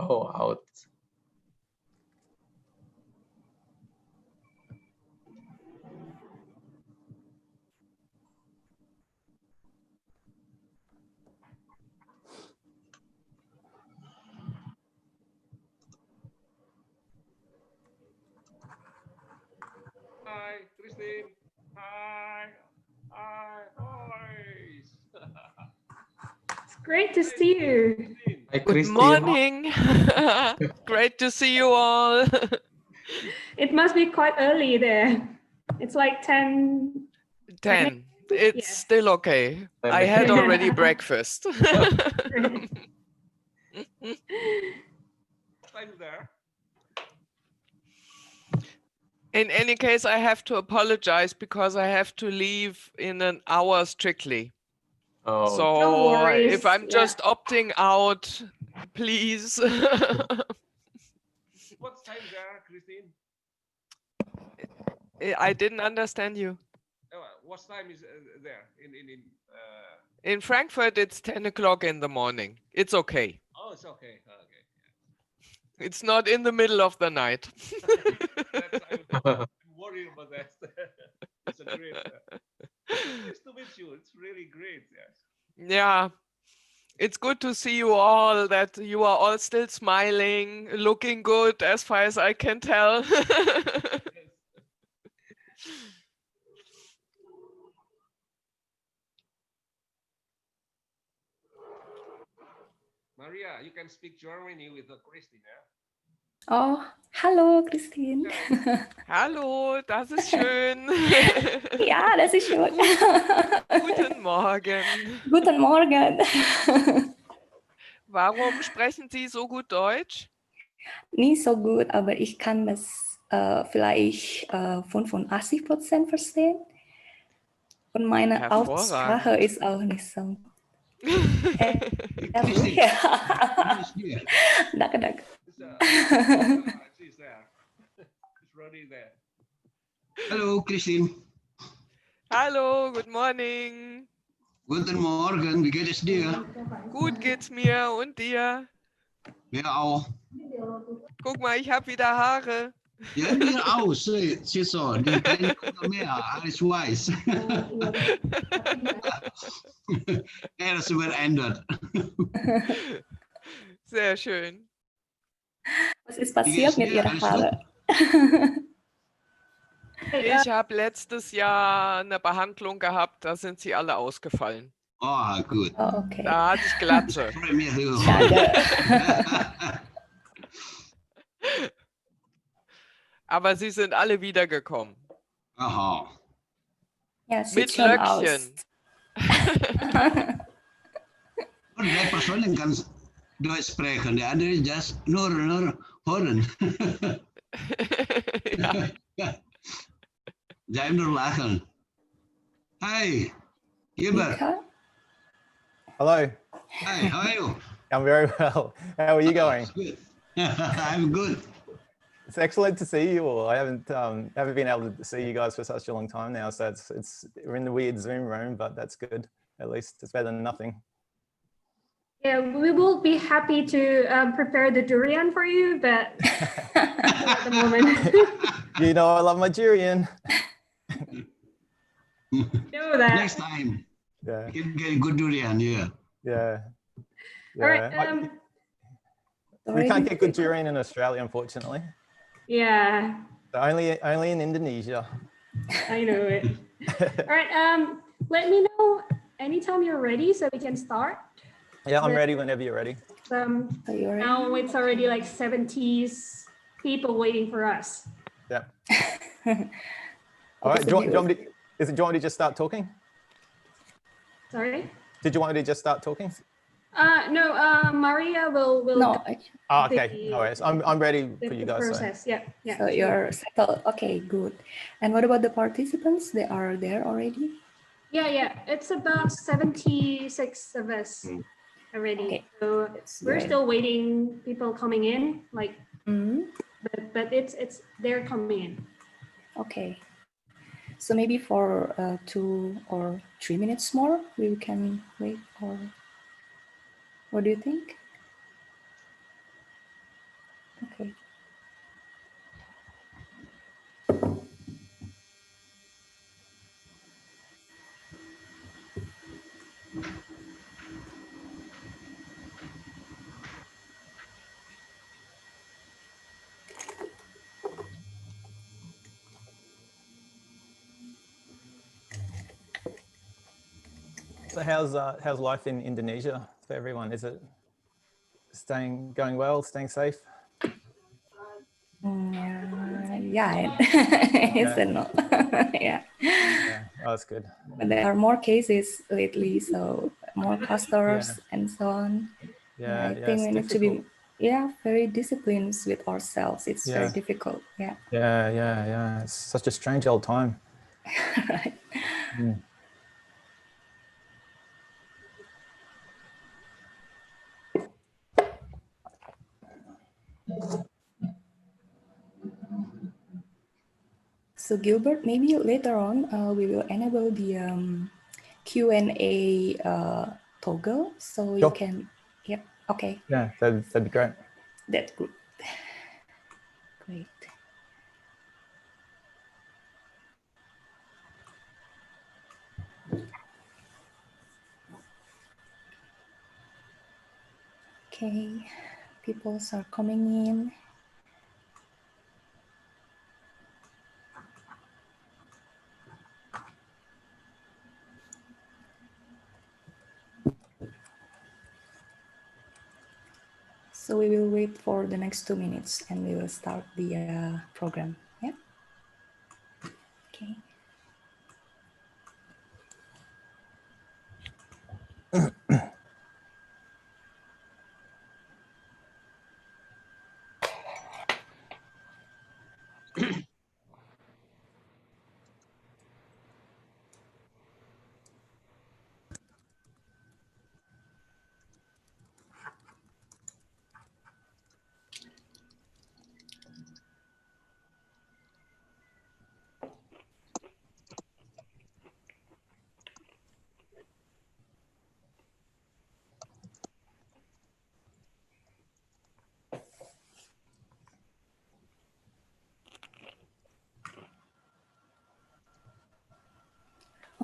Oh, out. Hi, Christine. Hi. Hi. Boys. It's great to see you. Hi, Good Christine. morning. Great to see you all. It must be quite early there. It's like 10. 10. It's Yes. still okay. I had already breakfast. Time there. In any case, I have to apologize because I have to leave in an hour strictly. Oh, No So worries. if I'm Yeah. just opting out, please. What's time there, Christine? I didn't understand you. What time is there In Frankfurt, it's 10 o'clock in the morning. It's okay. Oh, it's okay. Okay. It's not in the middle of the night. I'm worried about that. It's a great. Nice to meet you. It's really great. Yes. Yeah. It's good to see you all, that you are all still smiling, looking good as far as I can tell. Maria, you can speak Germany with Christine. Yeah? Oh, hallo Christine. Hallo, das ist schön. Ja, das ist schön. Guten Morgen. Guten Morgen. Warum sprechen Sie so gut Deutsch? Nicht so gut, aber ich kann das vielleicht 85% verstehen. Und meine Aussprache ist auch nicht so. Christine, Danke, danke. She's there. It's already there. Hallo, Christine. Hallo, good morning. Guten Morgen, wie geht es dir? Gut geht's mir und dir? Mir auch. Guck mal, ich habe wieder Haare. Ja, mir auch. Sieh so, die kleinen mehr, alles weiß. Er ist verändert. Sehr schön. Was ist passiert mit Ihren Haaren? Ich habe letztes Jahr eine Behandlung gehabt, da sind sie alle ausgefallen. Oh, gut. Oh, okay. Da hatte ich Glatze. Schade. Aber sie sind alle wiedergekommen. Aha. Ja, sieht mit schon Löckchen. Und der Person kann Deutsch sprechen, der andere just nur hören. Ja. Zij nur lachen. Hi, Gilbert. Hello. Hi, how are you? I'm very well. How are you going? Good. I'm good. It's excellent to see you all. I haven't been able to see you guys for such a long time now, so we're in the weird Zoom room, but that's good. At least it's better than nothing. Yeah, we will be happy to prepare the durian for you, but at the moment. You know, I love my durian. Know that. Next time. Yeah. You can get good durian, yeah. Yeah. All right. We can't get good durian in Australia, unfortunately. Yeah. So only in Indonesia. I know it. All right. Let me know anytime you're ready so we can start. Yeah, I'm ready whenever you're ready. Now it's already like 70s people waiting for us. Yeah. All right. Do you want me to just start talking? Sorry? Did you want me to just start talking? No, Maria will No. Oh, okay. No worries. I'm ready for you guys. Process. Yeah. So you're settled. Okay, good. And what about the participants? They are there already? Yeah. It's about 76 of us already. Okay. So we're still waiting, people coming in, like, but it's they're coming in. Okay. So maybe for 2 or 3 minutes more, we can wait, or what do you think? Okay. So how's life in Indonesia for everyone? Is it going well, staying safe? Yeah, it's a no. Yeah. Yeah, oh, that's good. But there are more cases lately, so more clusters and so on. Yeah, I yeah, think it's we need to difficult. be, very disciplined with ourselves. It's very difficult. Yeah. Yeah. It's such a strange old time. Right. Mm. So Gilbert, maybe later on we will enable the Q&A toggle, so you can. Yep. Okay. Yeah, that'd be great. That's good. Great. Okay, people are coming in. So we will wait for the next 2 minutes and we will start the program. Yeah. Okay.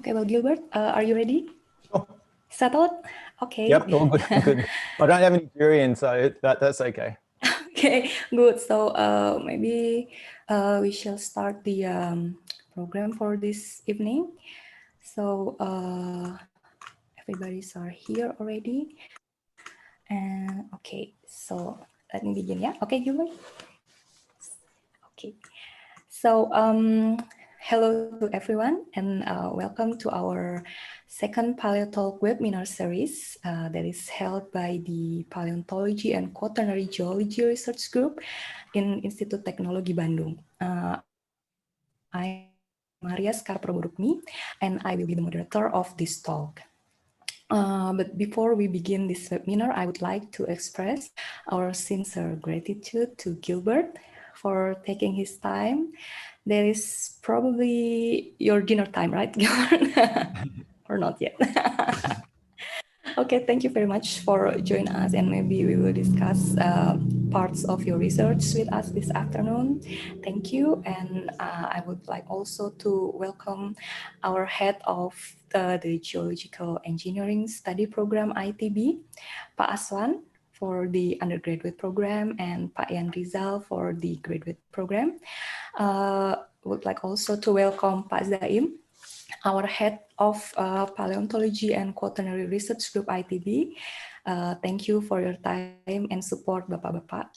Okay, well, Gilbert, are you ready? Sure. Settled? Okay. Yep, all good. Good. I don't have any durian, so that's okay. Okay, good. So maybe we shall start the program for this evening. So everybody's are here already. And okay, so let me begin. Yeah. Okay, Gilbert. Okay. So hello to everyone and welcome to our second Paleo Talk webinar series that is held by the Paleontology and Quaternary Geology Research Group in Institut Teknologi Bandung. I'm Maria Skarproburukmi and I will be the moderator of this talk. But before we begin this webinar, I would like to express our sincere gratitude to Gilbert for taking his time. There is probably your dinner time, right, Gilbert? Or not yet? Okay, thank you very much for joining us, and maybe we will discuss parts of your research with us this afternoon. Thank you, and I would like also to welcome our head of the Geological Engineering Study Program ITB, Pak Aswan, for the undergraduate program, and Pak Ian Rizal for the graduate program. Would like also to welcome Pak Zaim, our head of Paleontology and Quaternary Research Group ITB. Thank you for your time and support, Bapak-Bapak.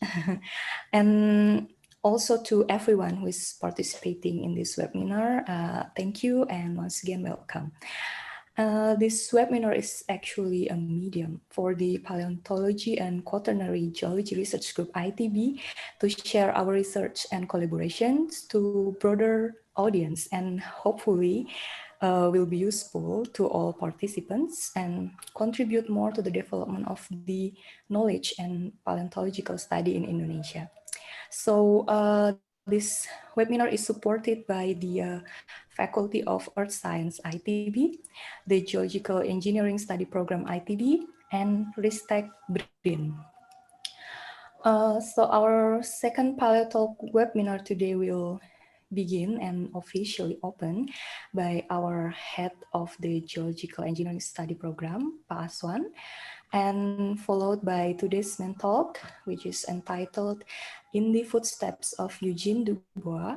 And also to everyone who is participating in this webinar, thank you and once again, welcome. This webinar is actually a medium for the Paleontology and Quaternary Geology Research Group ITB to share our research and collaborations to broader audience, and hopefully will be useful to all participants and contribute more to the development of the knowledge and paleontological study in Indonesia. So this webinar is supported by the Faculty of Earth Science ITB, the Geological Engineering Study Program ITB, and Ristek BRIN. So our second Paleo Talk webinar today will begin and officially open by our head of the Geological Engineering Study Program, Pak Aswan, and followed by today's main talk, which is entitled In the Footsteps of Eugene Dubois,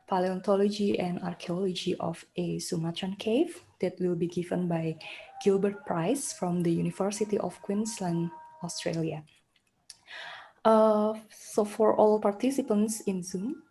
Paleontology and Archaeology of a Sumatran Cave, that will be given by Gilbert Price from the University of Queensland, Australia. So for all participants in Zoom,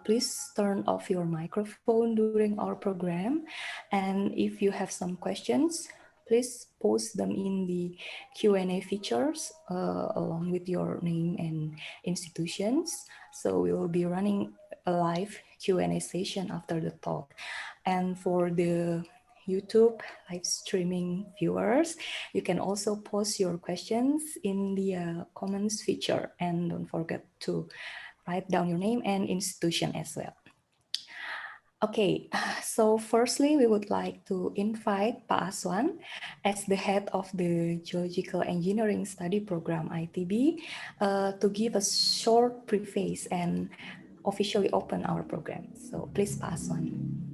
please turn off your microphone during our program. And if you have some questions, please post them in the Q&A features along with your name and institutions. So we will be running a live Q&A session after the talk. And for the YouTube live streaming viewers, you can also post your questions in the comments feature, and don't forget to write down your name and institution as well. Okay, so firstly, we would like to invite Pak Aswan as the head of the Geological Engineering Study Program, ITB, to give a short preface and officially open our program. So please, Pak Aswan.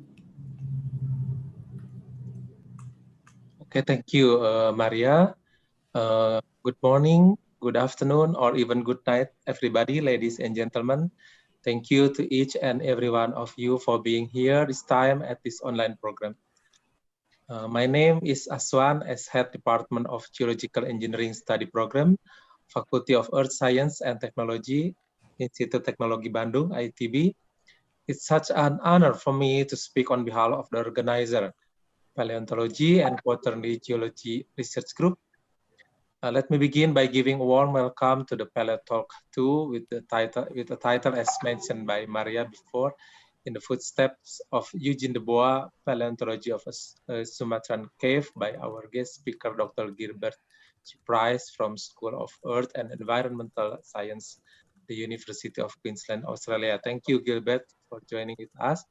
Okay, thank you, Maria. Good morning, good afternoon, or even good night, everybody, ladies and gentlemen. Thank you to each and every one of you for being here this time at this online program. My name is Aswan as Head Department of Geological Engineering Study Program, Faculty of Earth Science and Technology, Institut Teknologi Bandung, ITB. It's such an honor for me to speak on behalf of the organizer, Paleontology and Quaternary Geology Research Group. Let me begin by giving a warm welcome to the Paleo Talk 2 with the title as mentioned by Maria before, In the Footsteps of Eugene Dubois, Paleontology of a Sumatran Cave, by our guest speaker, Dr. Gilbert Price from School of Earth and Environmental Science, the University of Queensland, Australia. Thank you, Gilbert, for joining with us.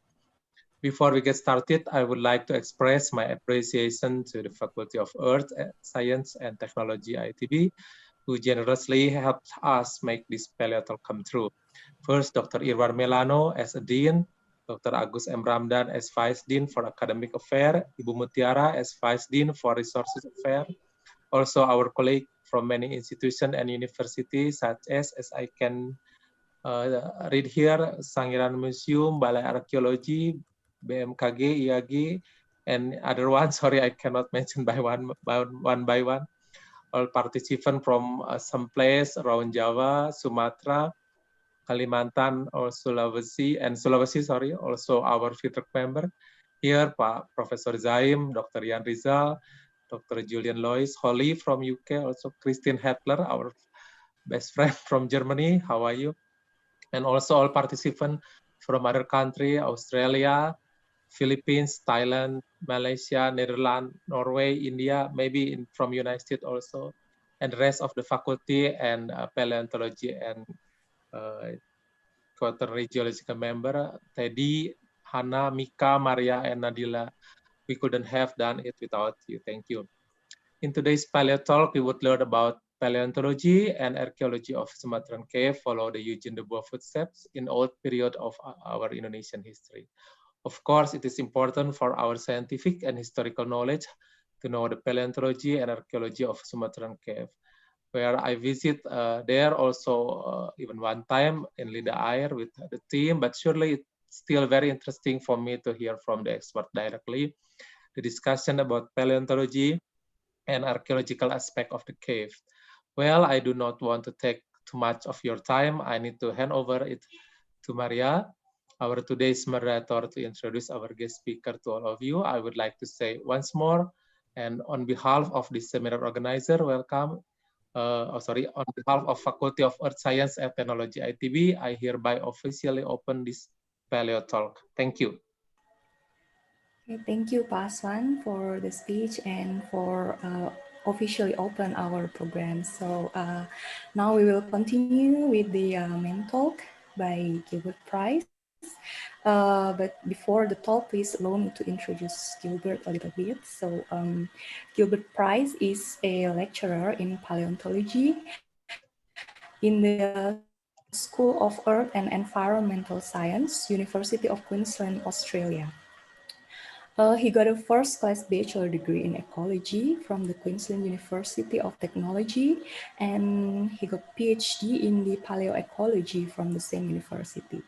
Before we get started, I would like to express my appreciation to the Faculty of Earth Science and Technology, ITB, who generously helped us make this Paleo Talk come true. First, Dr. Irwan Melano as a Dean, Dr. Agus M. Ramdan as Vice Dean for Academic Affairs, Ibu Mutiara as Vice Dean for Resources Affairs, also our colleague from many institutions and universities, such as I can read here, Sangiran Museum, Balai Archaeology, BMKG, IAG, and other ones. Sorry, I cannot mention one by one. All participants from some place around Java, Sumatra, Kalimantan, or Sulawesi, sorry, also our feedback member. Here, Pak Professor Zaim, Dr. Jan Rizal, Dr. Julian Lois, Holly from UK, also Christine Hetler, our best friend from Germany. How are you? And also all participants from other countries, Australia, Philippines, Thailand, Malaysia, Netherlands, Norway, India, maybe from United States also, and the rest of the faculty and paleontology and quaternary geological member, Teddy, Hannah, Mika, Maria, and Nadila. We couldn't have done it without you. Thank you. In today's Paleo Talk, we would learn about paleontology and archaeology of Sumatran Cave, follow the Eugene Dubois footsteps in old period of our Indonesian history. Of course, it is important for our scientific and historical knowledge to know the paleontology and archaeology of Sumatran Cave, where I visit there also even one time in Lida Air with the team, but surely it's still very interesting for me to hear from the expert directly, the discussion about paleontology and archaeological aspect of the cave. Well, I do not want to take too much of your time. I need to hand over it to Maria, our today's moderator, to introduce our guest speaker to all of you. I would like to say once more, and on behalf of the seminar organizer, welcome. On behalf of Faculty of Earth Science and Technology, ITB, I hereby officially open this Paleo Talk. Thank you. Okay, thank you, Pak Aswan, for the speech and for officially open our program. So now we will continue with the main talk by Gilbert Price. But before the talk, please allow me to introduce Gilbert a little bit. So Gilbert Price is a lecturer in paleontology in the School of Earth and Environmental Science, University of Queensland, Australia. He got a first-class bachelor degree in ecology from the Queensland University of Technology, and he got PhD in the paleoecology from the same university.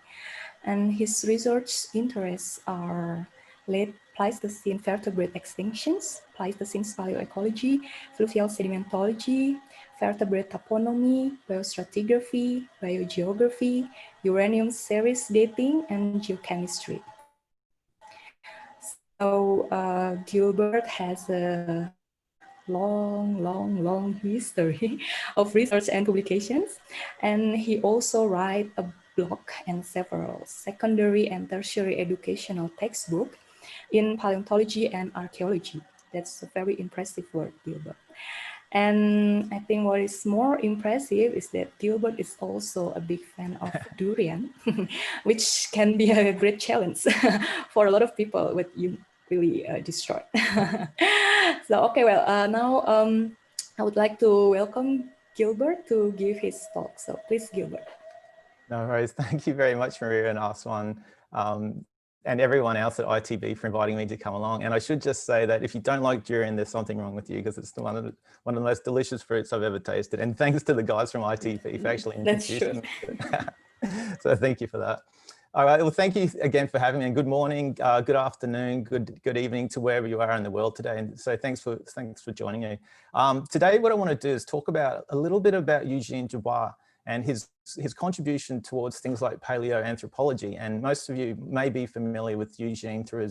And his research interests are late Pleistocene vertebrate extinctions, Pleistocene paleoecology, fluvial sedimentology, vertebrate toponymy, biostratigraphy, biogeography, uranium series dating, and geochemistry. So Gilbert has a long history of research and publications. And he also writes a blog and several secondary and tertiary educational textbooks in paleontology and archaeology. That's a very impressive work, Gilbert. And I think what is more impressive is that Gilbert is also a big fan of durian, which can be a great challenge for a lot of people with you really destroyed. So, okay, well, now I would like to welcome Gilbert to give his talk. So please, Gilbert. No worries. Thank you very much, Maria and Aswan, and everyone else at ITB for inviting me to come along. And I should just say that if you don't like durian, there's something wrong with you, because it's one of the most delicious fruits I've ever tasted. And thanks to the guys from ITB for actually introducing me to it. So thank you for that. All right, well, thank you again for having me, and good morning, good afternoon, good evening to wherever you are in the world today. And so thanks for joining me. Today, what I want to do is talk about a little bit about Eugene Dubois and his contribution towards things like paleoanthropology. And most of you may be familiar with Eugene through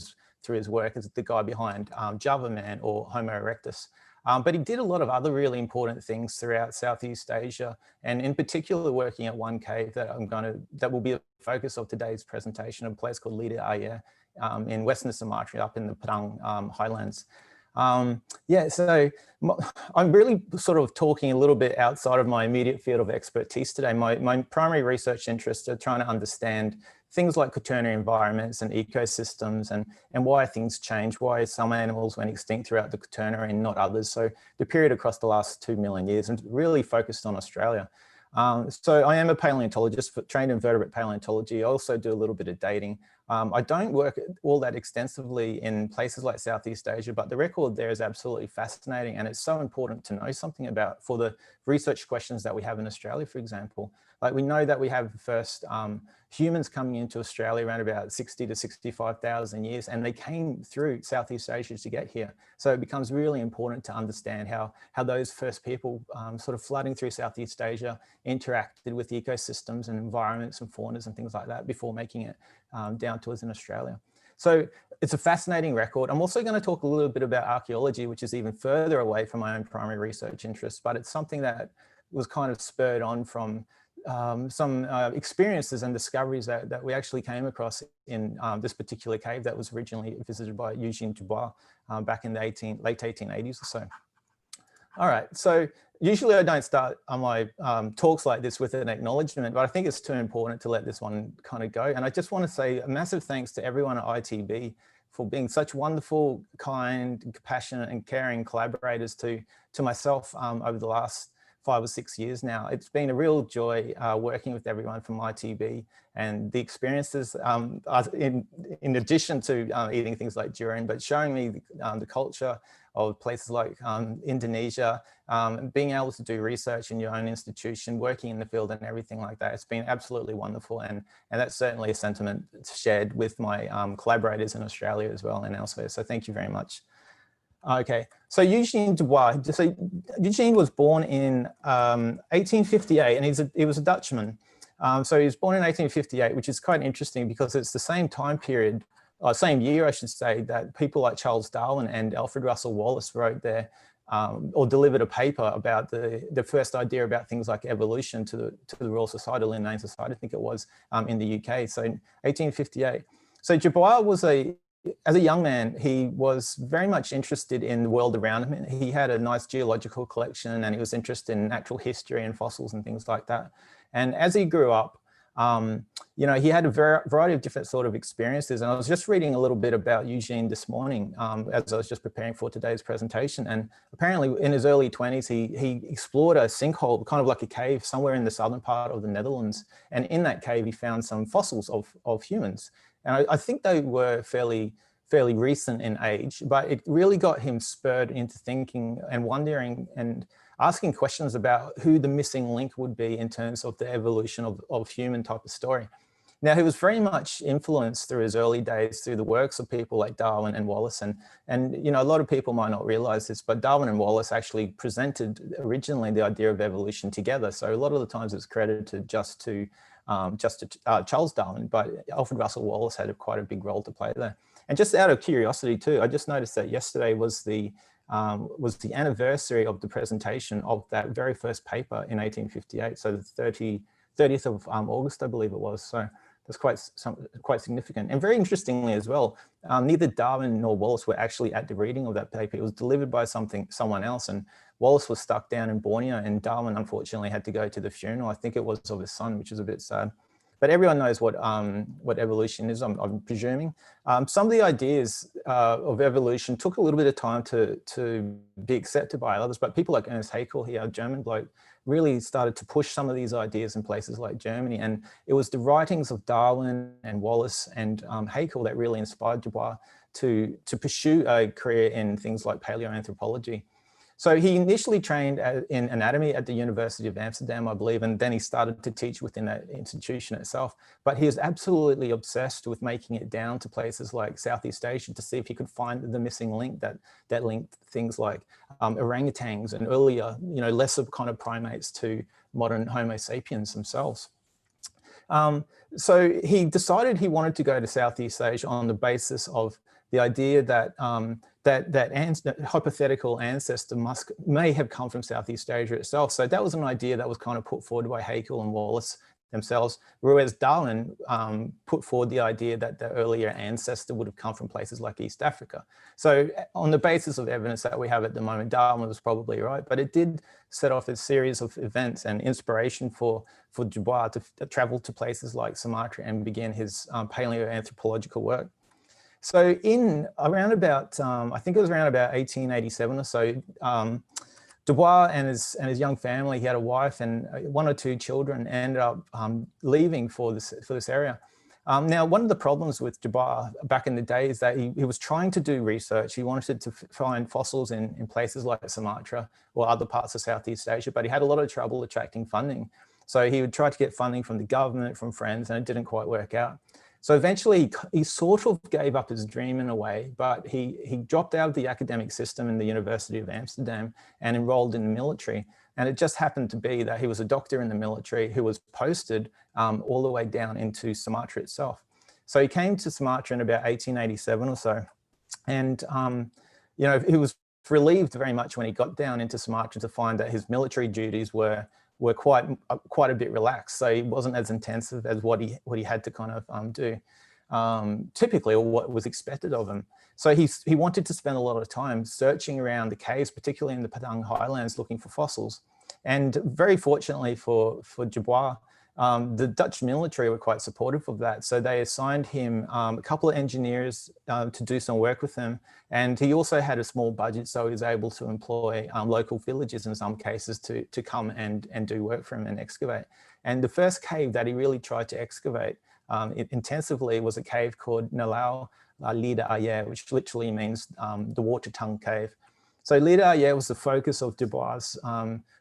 his work as the guy behind Java Man or Homo erectus. But he did a lot of other really important things throughout Southeast Asia, and in particular working at one cave that will be the focus of today's presentation, a place called Lida Ayer in Western Sumatra, up in the Padang highlands. Yeah, so I'm really sort of talking a little bit outside of my immediate field of expertise today. My primary research interests are trying to understand things like quaternary environments and ecosystems, and why things change, why some animals went extinct throughout the quaternary and not others. So the period across the last 2 million years, and really focused on Australia. So I am a paleontologist, trained in vertebrate paleontology. I also do a little bit of dating. I don't work all that extensively in places like Southeast Asia, but the record there is absolutely fascinating, and it's so important to know something about for the research questions that we have in Australia, for example. Like, we know that we have the first humans coming into Australia around about 60 to 65,000 years, and they came through Southeast Asia to get here. So it becomes really important to understand how those first people sort of flooding through Southeast Asia interacted with ecosystems and environments and faunas and things like that before making it down to us in Australia. So it's a fascinating record. I'm also going to talk a little bit about archaeology, which is even further away from my own primary research interests, but it's something that was kind of spurred on from some experiences and discoveries that we actually came across in this particular cave that was originally visited by Eugene Dubois back in the late 1880s or so. All right, so usually I don't start on my talks like this with an acknowledgement, but I think it's too important to let this one kind of go. And I just want to say a massive thanks to everyone at ITB for being such wonderful, kind, compassionate and caring collaborators to myself over the last 5 or 6 years now. It's been a real joy working with everyone from ITB, and the experiences in addition to eating things like durian, but showing me the culture of places like Indonesia, being able to do research in your own institution, working in the field and everything like that. It's been absolutely wonderful, and that's certainly a sentiment shared with my collaborators in Australia as well and elsewhere. So thank you very much. Okay, so Eugene Dubois. So Eugene was born in 1858, and he was a Dutchman. So he was born in 1858, which is quite interesting because it's the same time period, or same year, I should say, that people like Charles Darwin and Alfred Russel Wallace wrote their, or delivered a paper about the first idea about things like evolution to the Royal Society, Linnean Society, I think it was, in the UK. So in 1858. So Dubois was as a young man, he was very much interested in the world around him. He had a nice geological collection, and he was interested in natural history and fossils and things like that. And as he grew up, you know, he had a variety of different sort of experiences. And I was just reading a little bit about Eugene this morning as I was just preparing for today's presentation. And apparently in his early 20s, he explored a sinkhole, kind of like a cave somewhere in the southern part of the Netherlands. And in that cave, he found some fossils of humans. And I think they were fairly recent in age, but it really got him spurred into thinking and wondering and asking questions about who the missing link would be in terms of the evolution of human type of story. Now, he was very much influenced through his early days through the works of people like Darwin and Wallace. And you know, a lot of people might not realize this, but Darwin and Wallace actually presented originally the idea of evolution together. So a lot of the times it's credited just to Charles Darwin, but Alfred Russel Wallace had quite a big role to play there. And just out of curiosity too, I just noticed that yesterday was the anniversary of the presentation of that very first paper in 1858. So the 30th of August, I believe it was. So that's quite significant. And very interestingly as well, neither Darwin nor Wallace were actually at the reading of that paper. It was delivered by someone else, and Wallace was stuck down in Borneo, and Darwin unfortunately had to go to the funeral. I think it was of his son, which is a bit sad. But everyone knows what evolution is, I'm presuming. Some of the ideas of evolution took a little bit of time to be accepted by others, but people like Ernst Haeckel here, a German bloke, really started to push some of these ideas in places like Germany. And it was the writings of Darwin and Wallace and Haeckel that really inspired Dubois to pursue a career in things like paleoanthropology. So he initially trained in anatomy at the University of Amsterdam, I believe, and then he started to teach within that institution itself. But he was absolutely obsessed with making it down to places like Southeast Asia to see if he could find the missing link that linked things like orangutans and earlier, you know, lesser kind of primates to modern Homo sapiens themselves. So he decided he wanted to go to Southeast Asia on the basis of the idea that that hypothetical ancestor may have come from Southeast Asia itself. So that was an idea that was kind of put forward by Haeckel and Wallace themselves, whereas Darwin put forward the idea that the earlier ancestor would have come from places like East Africa. So on the basis of evidence that we have at the moment, Darwin was probably right, but it did set off a series of events and inspiration for Dubois to travel to places like Sumatra and begin his paleoanthropological work. So in around about, I think it was around about 1887 or so, Dubois and his young family, he had a wife and one or two children, ended up leaving for this area. Now, one of the problems with Dubois back in the day is that he was trying to do research. He wanted to find fossils in places like Sumatra or other parts of Southeast Asia, but he had a lot of trouble attracting funding. So he would try to get funding from the government, from friends, and it didn't quite work out. So eventually he sort of gave up his dream in a way, but he dropped out of the academic system in the University of Amsterdam and enrolled in the military. And it just happened to be that he was a doctor in the military who was posted all the way down into Sumatra itself. So he came to Sumatra in about 1887 or so. And, you know, he was relieved very much when he got down into Sumatra to find that his military duties were quite a bit relaxed. So he wasn't as intensive as what he had to kind of do typically, or what was expected of him. So he wanted to spend a lot of time searching around the caves, particularly in the Padang highlands, looking for fossils. And very fortunately for Dubois, the Dutch military were quite supportive of that. So they assigned him a couple of engineers to do some work with him. And he also had a small budget, so he was able to employ local villagers in some cases to come and do work for him and excavate. And the first cave that he really tried to excavate intensively was a cave called Nalau Lida Ayer, which literally means the water tongue cave. So Lida Ayer was the focus of Dubois'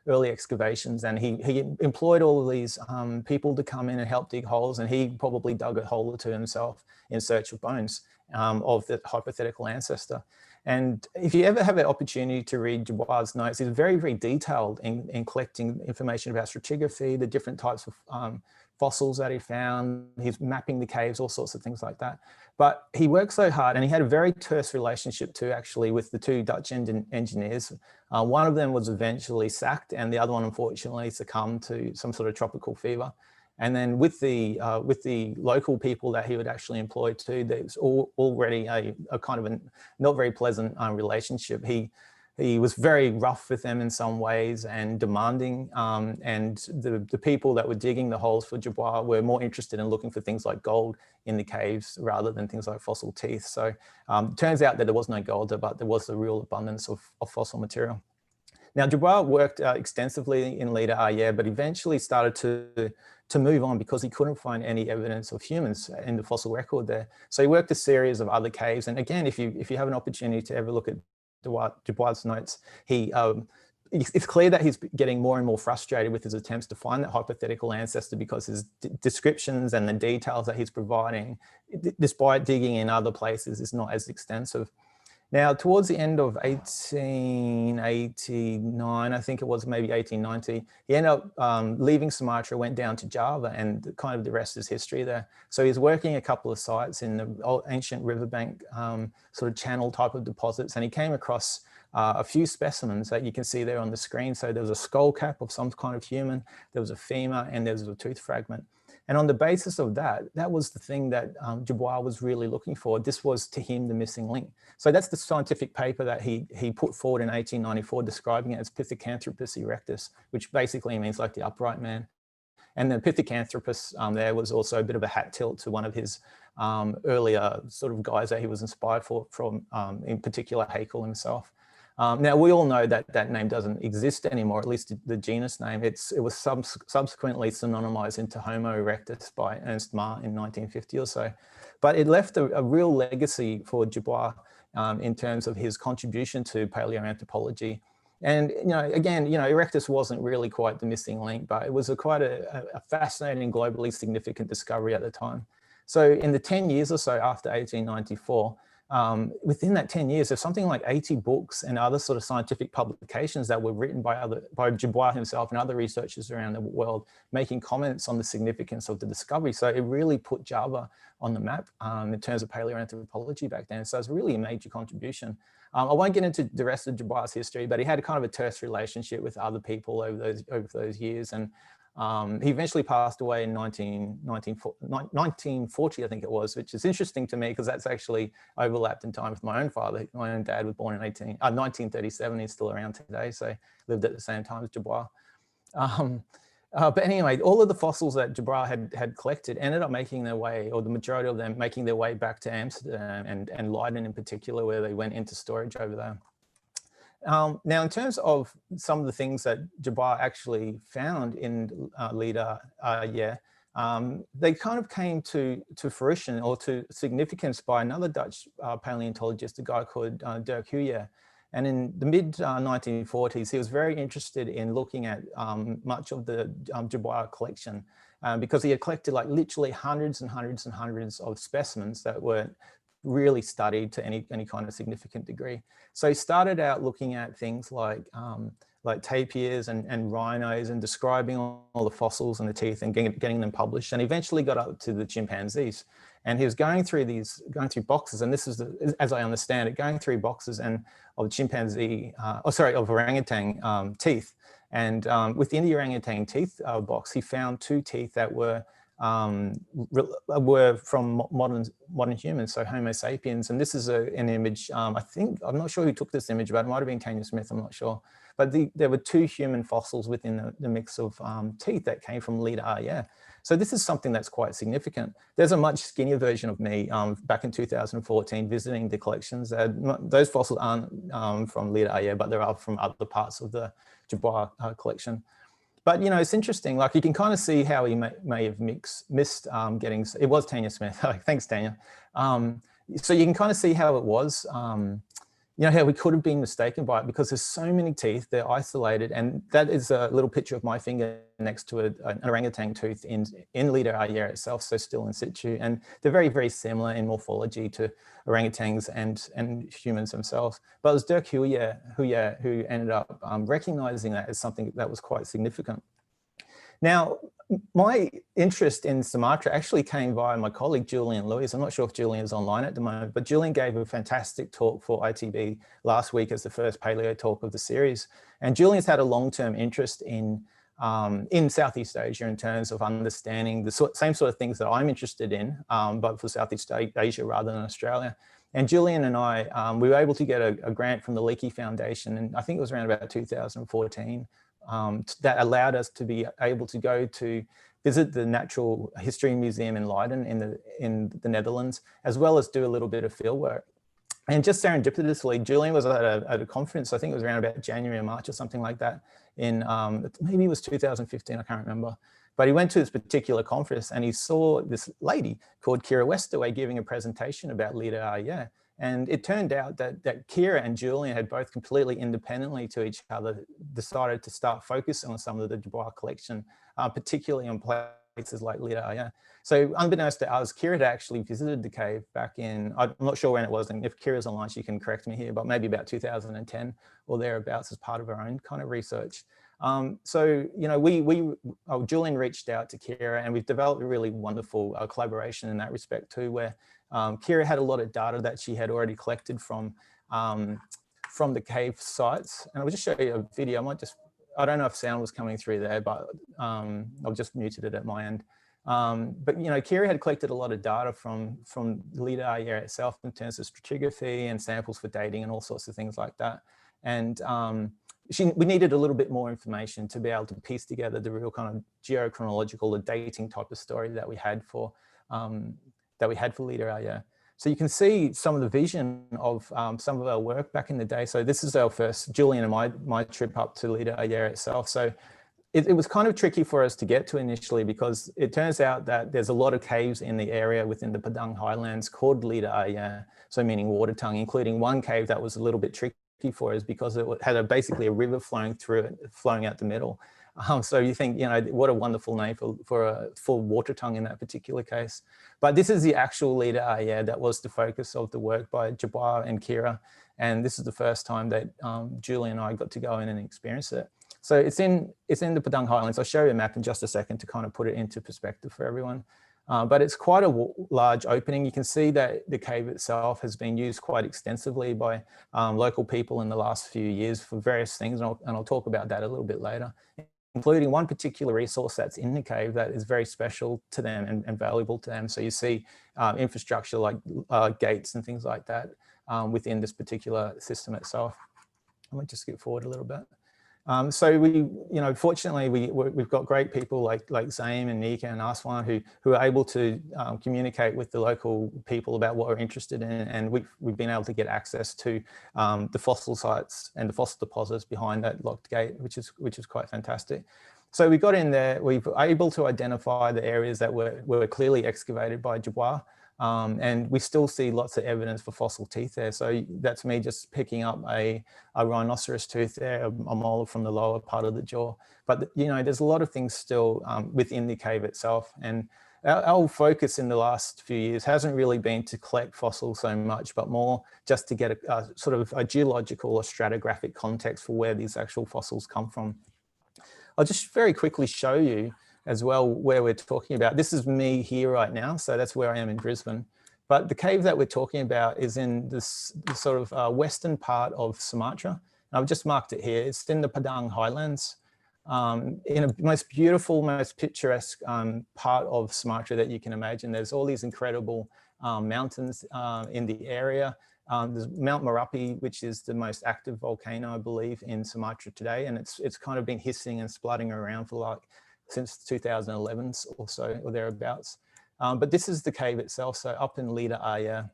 early excavations, and he employed all of these people to come in and help dig holes, and he probably dug a hole or two himself in search of bones of the hypothetical ancestor. And if you ever have an opportunity to read Dubois' notes, he's very, very detailed in collecting information about stratigraphy, the different types of fossils that he found. He's mapping the caves, all sorts of things like that. But he worked so hard, and he had a very terse relationship too, actually, with the two Dutch engineers. One of them was eventually sacked, and the other one, unfortunately, succumbed to some sort of tropical fever. And then with the local people that he would actually employ too, there's already a kind of a not very pleasant relationship. he was very rough with them in some ways and demanding. And the people that were digging the holes for Dubois were more interested in looking for things like gold in the caves rather than things like fossil teeth. So it turns out that there was no gold, but there was a real abundance of fossil material. Now, Dubois worked extensively in Lida Ayer, but eventually started to move on because he couldn't find any evidence of humans in the fossil record there. So he worked a series of other caves. And again, if you have an opportunity to ever look at Dubois' notes, it's clear that he's getting more and more frustrated with his attempts to find that hypothetical ancestor because his descriptions and the details that he's providing, despite digging in other places, is not as extensive. Now, towards the end of 1889, I think it was, maybe 1890, he ended up leaving Sumatra, went down to Java, and kind of the rest is history there. So he's working a couple of sites in the old ancient riverbank sort of channel type of deposits, and he came across a few specimens that you can see there on the screen. So there was a skull cap of some kind of human, there was a femur, and there was a tooth fragment. And on the basis of that, that was the thing that Dubois was really looking for. This was, to him, the missing link. So that's the scientific paper that he put forward in 1894, describing it as Pithecanthropus erectus, which basically means like the upright man. And the Pithecanthropus there was also a bit of a hat tilt to one of his earlier sort of guys that he was inspired from, in particular, Haeckel himself. Now, we all know that that name doesn't exist anymore, at least the genus name. It was subsequently synonymized into Homo erectus by Ernst Mayr in 1950 or so. But it left a real legacy for Dubois in terms of his contribution to paleoanthropology. And, again, erectus wasn't really quite the missing link, but it was quite a fascinating, globally significant discovery at the time. So in the 10 years or so after 1894, within that 10 years, there's something like 80 books and other sort of scientific publications that were written by Dubois himself and other researchers around the world, making comments on the significance of the discovery. So it really put Java on the map in terms of paleoanthropology back then. So it's really a major contribution. I won't get into the rest of Dubois' history, but he had kind of a terse relationship with other people over those years. And he eventually passed away in 1940, I think it was, which is interesting to me because that's actually overlapped in time with my own father. My own dad was born in 1937. He's still around today, so lived at the same time as Dubois. But anyway, all of the fossils that Dubois had collected ended up making their way, or the majority of them making their way back to Amsterdam and Leiden in particular, where they went into storage over there. Now, in terms of some of the things that Dubois actually found in Lida Ayer, they kind of came to fruition or to significance by another Dutch paleontologist, a guy called Dirk Huyer. And in the mid-1940s, he was very interested in looking at much of the Dubois collection because he had collected like literally hundreds and hundreds and hundreds of specimens that weren't really studied to any kind of significant degree. So he started out looking at things like tapirs and rhinos and describing all the fossils and the teeth and getting them published, and eventually got up to the chimpanzees. And he was going through boxes, and this is, as I understand it, going through boxes and of chimpanzee, of orangutan teeth. And within the orangutan teeth box, he found two teeth that were from modern humans, so Homo sapiens. And this is an image, I'm not sure who took this image, but it might have been Tanya Smith, I'm not sure. But there were two human fossils within the mix of teeth that came from Lida Ayer. So this is something that's quite significant. There's a much skinnier version of me back in 2014 visiting the collections. Those fossils aren't from Lida Ayer, but they are from other parts of the Dubois collection. But, it's interesting, like you can kind of see how he may have missed getting, it was Tanya Smith, thanks Tanya. So you can kind of see how it was, how we could have been mistaken by it because there's so many teeth, they're isolated. And that is a little picture of my finger next to an orangutan tooth in Lida Ayer itself, so still in situ. And they're very, very similar in morphology to orangutans and humans themselves. But it was Dirk Huyer who ended up recognizing that as something that was quite significant. Now, my interest in Sumatra actually came via my colleague, Julian Lewis. I'm not sure if Julian is online at the moment, but Julian gave a fantastic talk for ITB last week as the first paleo talk of the series. And Julian's had a long-term interest in Southeast Asia in terms of understanding the same sort of things that I'm interested in, but for Southeast Asia rather than Australia. And Julian and I, we were able to get a grant from the Leakey Foundation, and I think it was around about 2014, that allowed us to be able to go to visit the Natural History Museum in Leiden in the Netherlands, as well as do a little bit of field work. And just serendipitously, Julian was at a conference, I think it was around about January or March or something like that, in maybe it was 2015, I can't remember. But he went to this particular conference and he saw this lady called Kira Westerway giving a presentation about Lida Ayer. And it turned out that Kira and Julian had both completely independently to each other decided to start focusing on some of the Dubois collection, particularly on places like Lida Ayer. So unbeknownst to us, Kira had actually visited the cave back in, I'm not sure when it was, and if Kira's online, she can correct me here, but maybe about 2010 or thereabouts as part of her own kind of research. So, you know, Julian reached out to Kira and we've developed a really wonderful collaboration in that respect too, where Kira had a lot of data that she had already collected from the cave sites. And I'll just show you a video. I don't know if sound was coming through there, but I've just muted it at my end. But, you know, Kira had collected a lot of data from Lida Ayer itself in terms of stratigraphy and samples for dating and all sorts of things like that. And we needed a little bit more information to be able to piece together the real kind of geochronological or dating type of story that we had for Lida Ayer. So you can see some of the vision of some of our work back in the day. So this is our first, Julian and my trip up to Lida Ayer itself. So it was kind of tricky for us to get to initially because it turns out that there's a lot of caves in the area within the Padang Highlands called Lida Ayer, so meaning water tongue, including one cave that was a little bit tricky for us because it had basically a river flowing through it, flowing out the middle. So you think, you know, what a wonderful name for a full water tongue in that particular case. But this is the actual Lida Ayer that was the focus of the work by Jabbar and Kira. And this is the first time that Julie and I got to go in and experience it. So it's in the Padang Highlands. I'll show you a map in just a second to kind of put it into perspective for everyone. But it's quite a large opening. You can see that the cave itself has been used quite extensively by local people in the last few years for various things. And I'll talk about that a little bit later, including one particular resource that's in the cave that is very special to them and valuable to them. So you see infrastructure like gates and things like that within this particular system itself. I might just skip forward a little bit. So fortunately, we've got great people like Zaim and Nika and Aswan who are able to communicate with the local people about what we're interested in, and we've been able to get access to the fossil sites and the fossil deposits behind that locked gate, which is quite fantastic. So we got in there, we were able to identify the areas that were clearly excavated by Jabbar. And we still see lots of evidence for fossil teeth there. So that's me just picking up a rhinoceros tooth there, a molar from the lower part of the jaw. But, you know, there's a lot of things still within the cave itself. And our focus in the last few years hasn't really been to collect fossils so much, but more just to get a sort of a geological or stratigraphic context for where these actual fossils come from. I'll just very quickly show you as well where we're talking about. This is me here right now, so that's where I am in Brisbane. But the cave that we're talking about is in this sort of western part of Sumatra. And I've just marked it here. It's in the Padang Highlands, in a most beautiful, most picturesque part of Sumatra that you can imagine. There's all these incredible mountains in the area. There's Mount Merapi, which is the most active volcano, I believe, in Sumatra today. And it's kind of been hissing and spluttering around for since 2011 or so, or thereabouts. But this is the cave itself, so up in Lida Ayer.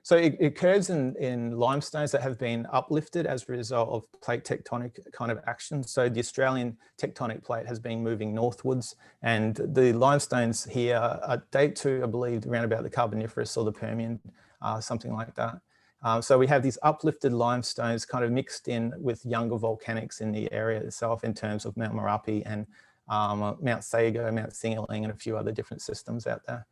So it occurs in limestones that have been uplifted as a result of plate tectonic kind of action. So the Australian tectonic plate has been moving northwards, and the limestones here date to, I believe, around about the Carboniferous or the Permian, something like that. So we have these uplifted limestones kind of mixed in with younger volcanics in the area itself in terms of Mount Merapi and Mount Sago, Mount Singaling, and a few other different systems out there.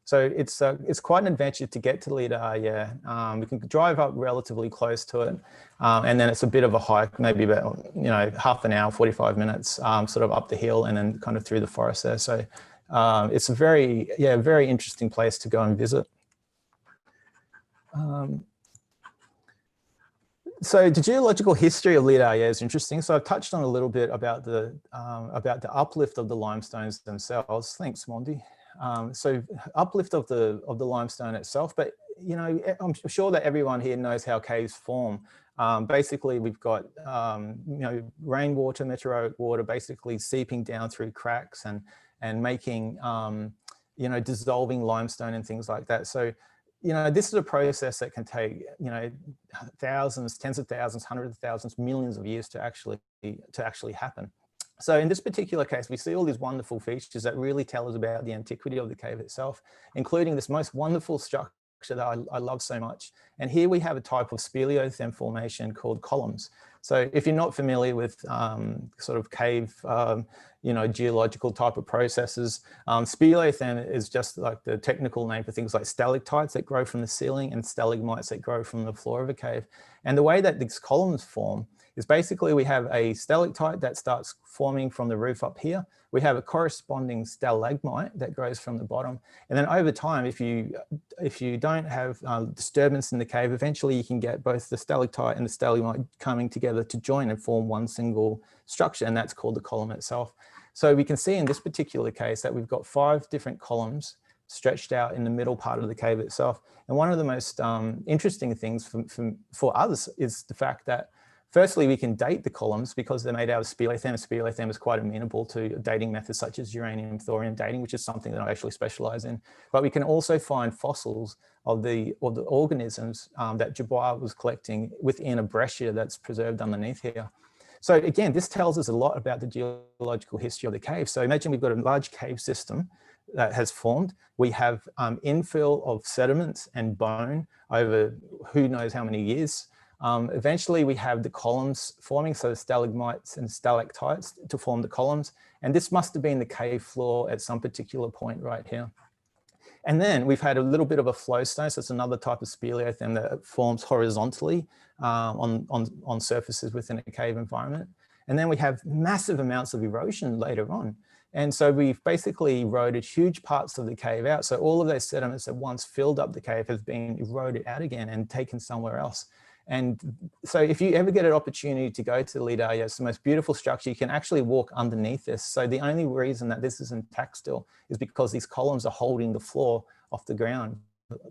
So it's quite an adventure to get to Lida Ayer. We can drive up relatively close to it, and then it's a bit of a hike, maybe about half an hour, 45 minutes, sort of up the hill and then kind of through the forest there. So it's a very interesting place to go and visit. So the geological history of Lida Ayer is interesting. So I've touched on a little bit about the uplift of the limestones themselves. Thanks, Mondi. So uplift of the limestone itself, but you know, I'm sure that everyone here knows how caves form. Basically, we've got, you know, rainwater, meteoric water basically seeping down through cracks and making, you know, dissolving limestone and things like that. So, you know, this is a process that can take, you know, thousands, tens of thousands, hundreds of thousands, millions of years to actually happen. So in this particular case, we see all these wonderful features that really tell us about the antiquity of the cave itself, including this most wonderful structure that I love so much. And here we have a type of speleothem formation called columns. So if you're not familiar with sort of cave, you know, geological type of processes, speleothem is just like the technical name for things like stalactites that grow from the ceiling and stalagmites that grow from the floor of a cave. And the way that these columns form is basically we have a stalactite that starts forming from the roof up here. We have a corresponding stalagmite that grows from the bottom. And then over time, if you don't have disturbance in the cave, eventually you can get both the stalactite and the stalagmite coming together to join and form one single structure, and that's called the column itself. So we can see in this particular case that we've got 5 different columns stretched out in the middle part of the cave itself. And one of the most interesting things for us is the fact that firstly, we can date the columns because they're made out of speleothem. Speleothem is quite amenable to dating methods such as uranium thorium dating, which is something that I actually specialize in. But we can also find fossils of the organisms that Dubois was collecting within a breccia that's preserved underneath here. So again, this tells us a lot about the geological history of the cave. So imagine we've got a large cave system that has formed. We have infill of sediments and bone over who knows how many years. Eventually we have the columns forming, so the stalagmites and stalactites to form the columns. And this must have been the cave floor at some particular point right here. And then we've had a little bit of a flowstone. So it's another type of speleothem that forms horizontally on surfaces within a cave environment. And then we have massive amounts of erosion later on. And so we've basically eroded huge parts of the cave out. So all of those sediments that once filled up the cave have been eroded out again and taken somewhere else. And so if you ever get an opportunity to go to Lidaia, it's the most beautiful structure. You can actually walk underneath this. So the only reason that this is intact still is because these columns are holding the floor off the ground,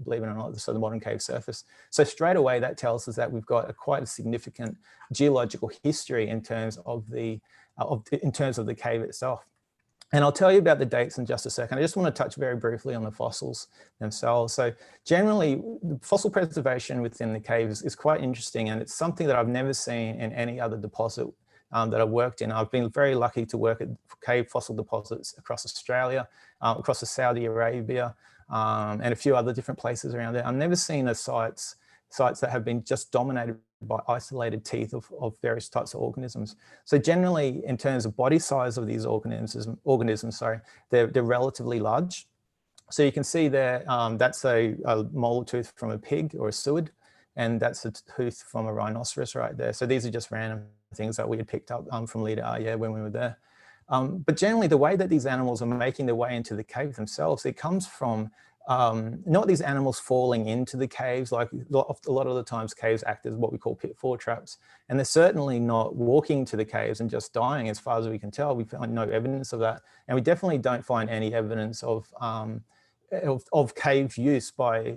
believe it or not, so the modern cave surface. So straight away, that tells us that we've got quite a significant geological history in terms of the cave itself. And I'll tell you about the dates in just a second. I just want to touch very briefly on the fossils themselves. So generally, the fossil preservation within the caves is quite interesting, and it's something that I've never seen in any other deposit that I've worked in. I've been very lucky to work at cave fossil deposits across Australia, across Saudi Arabia, and a few other different places around there. I've never seen a sites that have been just dominated by isolated teeth of various types of organisms. So generally, in terms of body size of these organisms, they're relatively large. So you can see there, that's a molar tooth from a pig or a suid, and that's a tooth from a rhinoceros right there. So these are just random things that we had picked up from Lidaia when we were there. But generally, the way that these animals are making their way into the cave themselves, it comes from not these animals falling into the caves. Like a lot of the times caves act as what we call pitfall traps, and they're certainly not walking to the caves and just dying. As far as we can tell, we find no evidence of that, and we definitely don't find any evidence of cave use by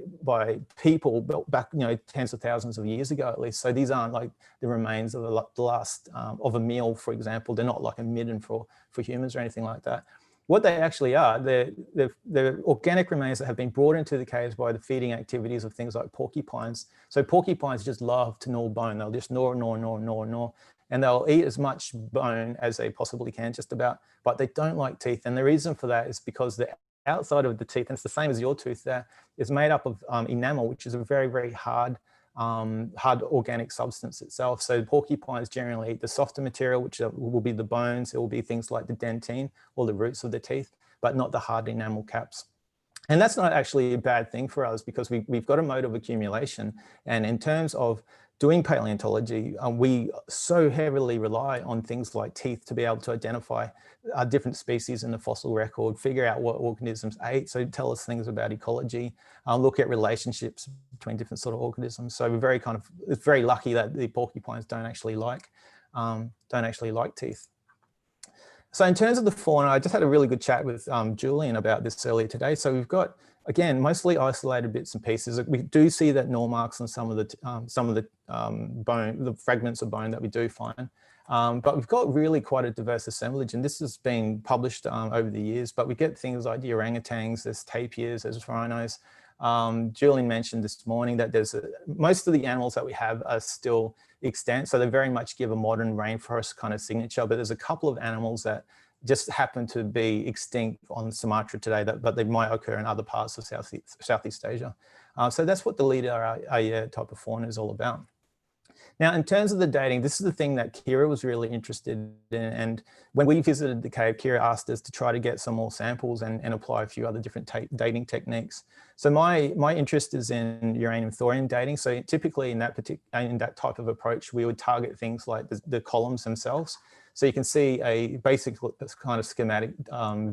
people back, you know, tens of thousands of years ago at least. So these aren't like the remains of the last of a meal, for example. They're not like a midden for humans or anything like that. What they actually are, they're organic remains that have been brought into the caves by the feeding activities of things like porcupines. So porcupines just love to gnaw bone. They'll just gnaw, and they'll eat as much bone as they possibly can, just about, but they don't like teeth. And the reason for that is because the outside of the teeth, and it's the same as your tooth there, is made up of enamel, which is a very, very hard organic substance itself. So porcupines generally eat the softer material, which will be the bones. It will be things like the dentine or the roots of the teeth, but not the hard enamel caps. And that's not actually a bad thing for us, because we've got a mode of accumulation. And in terms of doing paleontology, we so heavily rely on things like teeth to be able to identify different species in the fossil record, figure out what organisms ate, so tell us things about ecology, look at relationships between different sort of organisms. So we're it's very lucky that the porcupines don't actually like teeth. So in terms of the fauna, I just had a really good chat with Julian about this earlier today. So we've got again, mostly isolated bits and pieces. We do see that gnaw marks on some of the bone, the fragments of bone that we do find. But we've got really quite a diverse assemblage, and this has been published over the years, but we get things like the orangutans, there's tapirs, there's rhinos. Julian mentioned this morning that most of the animals that we have are still extant, so they very much give a modern rainforest kind of signature, but there's a couple of animals that just happen to be extinct on Sumatra today, but they might occur in other parts of Southeast Asia. So that's what the Lider Ayer type of fauna is all about. Now, in terms of the dating, this is the thing that Kira was really interested in. And when we visited the cave, Kira asked us to try to get some more samples and apply a few other different dating techniques. So my interest is in uranium thorium dating. So typically in that type of approach, we would target things like the columns themselves. So you can see a basic kind of schematic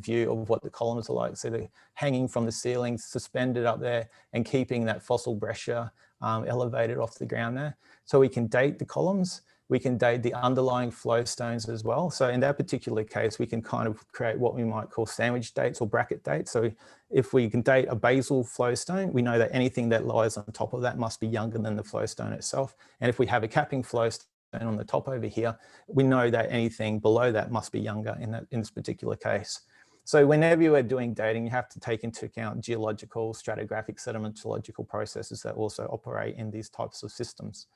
view of what the columns are like. So they're hanging from the ceiling, suspended up there, and keeping that fossil breccia elevated off the ground there. So we can date the columns, we can date the underlying flow stones as well. So in that particular case, we can kind of create what we might call sandwich dates or bracket dates. So if we can date a basal flow stone, we know that anything that lies on top of that must be younger than the flow stone itself. And if we have a capping flow stone on the top over here, we know that anything below that must be younger in this particular case. So whenever you are doing dating, you have to take into account geological, stratigraphic, sedimentological processes that also operate in these types of systems.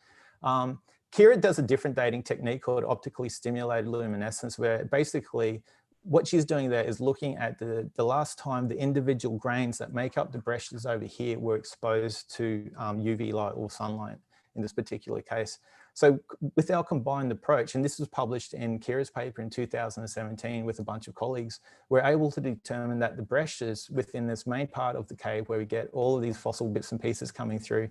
Kira does a different dating technique called optically stimulated luminescence, where basically what she's doing there is looking at the last time the individual grains that make up the breccias over here were exposed to UV light or sunlight in this particular case. So with our combined approach, and this was published in Kira's paper in 2017 with a bunch of colleagues, we're able to determine that the breccias within this main part of the cave where we get all of these fossil bits and pieces coming through